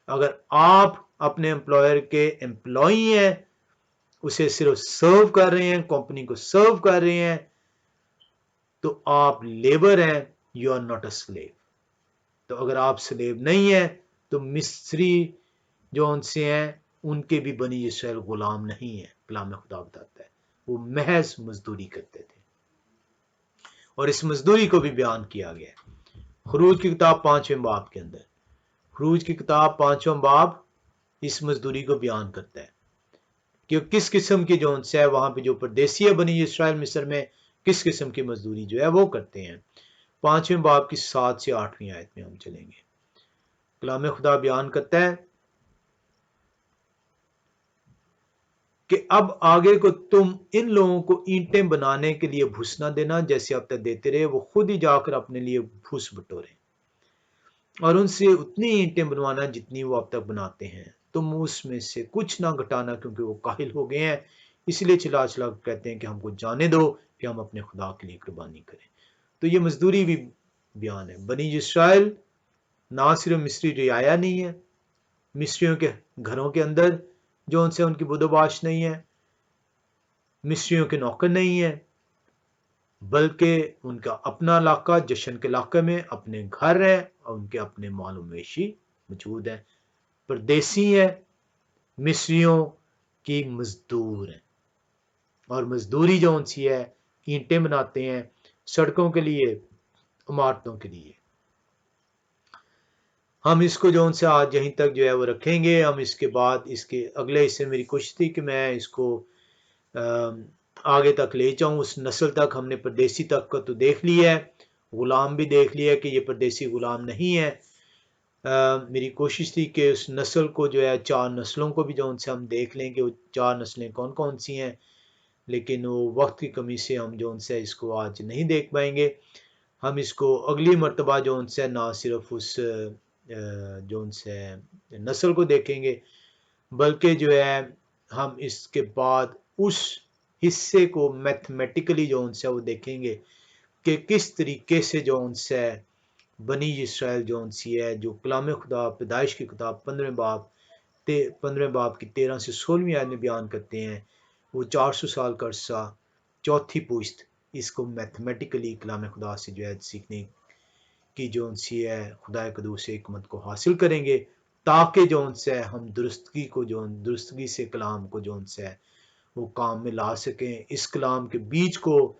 अगर आप अपने एम्प्लॉयर के एम्प्लॉई हैं, उसे सिर्फ सर्व कर रहे हैं, कंपनी को सर्व कर रहे हैं, तो आप लेबर हैं, you are not a slave. तो अगर आप स्लेव नहीं है, तो मिस्री जो उनसे हैं उनके भी बनी इसराइल गुलाम नहीं है। कलाम खुदा बताता है वो महज मजदूरी करते थे, और इस मजदूरी को भी बयान किया गया खरूज की किताब 5वें बाब के अंदर। खरूज की किताब 5वां बाब इस मजदूरी को बयान करता है कि किस किस्म की जो उनसे है वहां पे जो परदेसी है बनी इसराइल मिस्र में, किस किस्म की मजदूरी जो है वो करते हैं। 5वें बाब की 7 से 8वीं आयत में हम चलेंगे। कलाम खुदा बयान करता है कि अब आगे को तुम इन लोगों को ईंटें बनाने के लिए भूस ना देना, जैसे अब तक देते रहे। वो खुद ही जाकर अपने लिए भूस बटोरे, और उनसे उतनी ईंटें बनवाना जितनी वो अब तक बनाते हैं। तुम उसमें से कुछ ना घटाना, क्योंकि वो काहिल हो गए हैं। इसलिए चिल्ला चिल्ला कहते हैं कि हमको जाने दो कि हम अपने खुदा के लिए कुर्बानी करें। तो ये मजदूरी भी बयान है। बनी इस्राइल ना सिर्फ मिस्री रियाया नहीं है, मिस्रियों के घरों के अंदर जो उनसे उनकी बुदोबाश नहीं है, मिस्रियों के नौकर नहीं है, बल्कि उनका अपना इलाका जश्न के इलाके में अपने घर है, और उनके अपने माल मवेशी मौजूद है। परदेसी है, मिस्रियों की मजदूर है, और मजदूरी जो उनसी है ईंटें बनाते हैं सड़कों के लिए, इमारतों के लिए। हम इसको जो उनसे आज यहीं तक जो है वो रखेंगे। हम इसके बाद इसके अगले हिस्से मेरी कोशिश थी कि मैं इसको आगे तक ले जाऊं, उस नस्ल तक। हमने परदेसी तक को तो देख लिया है, गुलाम भी देख लिया है कि ये परदेसी गुलाम नहीं है। मेरी कोशिश थी कि उस नस्ल को जो है 4 नस्लों को भी जो उनसे हम देख लें कि वो 4 नस्लें कौन कौन सी हैं, लेकिन वो वक्त की कमी से हम जो उनसे इसको आज नहीं देख पाएंगे। हम इसको अगली मर्तबा जो उनसे ना सिर्फ उस जो उनसे नस्ल को देखेंगे, बल्कि जो है हम इसके बाद उस हिस्से को मैथमेटिकली जो उनसे वो देखेंगे कि किस तरीके से जो उनसे बनी इसराइल जो उनसी है, जो कलाम खुदा पैदाइश की किताब 15वें बाब 15वें बाब की 13 से 16वीं आयत में बयान करते हैं। वो 400 साल का अरसा, चौथी पुश्त, इसको मैथमेटिकली कलाम खुदा से जो है सीखने की जो उनसी है खुदा कदूस से हिकमत को हासिल करेंगे, ताकि जो उनसे हम दुरुस्तगी को जो दुरुस्तगी से कलाम को जो उनसे है वो काम में ला सकें, इस कलाम के बीज को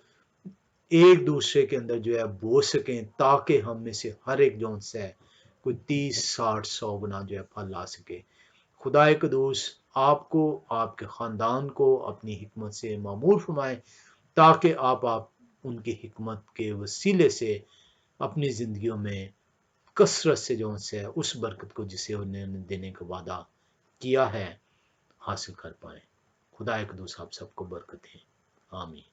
एक दूसरे के अंदर जो है बो सकें, ताकि हम में से हर एक जो उनसे है कोई 30, 60, 100 गुना जो है फल ला सके। खुदाए कदूस आपको, आपके ख़ानदान को अपनी हिकमत से मामूर फरमाएं, ताकि आप उनकी हिकमत के वसीले से अपनी ज़िंदगियों में कसरत से जो उनसे है उस बरकत को जिसे उन्होंने देने का वादा किया है हासिल कर पाएं। खुदा कदूस आप सबको बरकत दें। आमीन।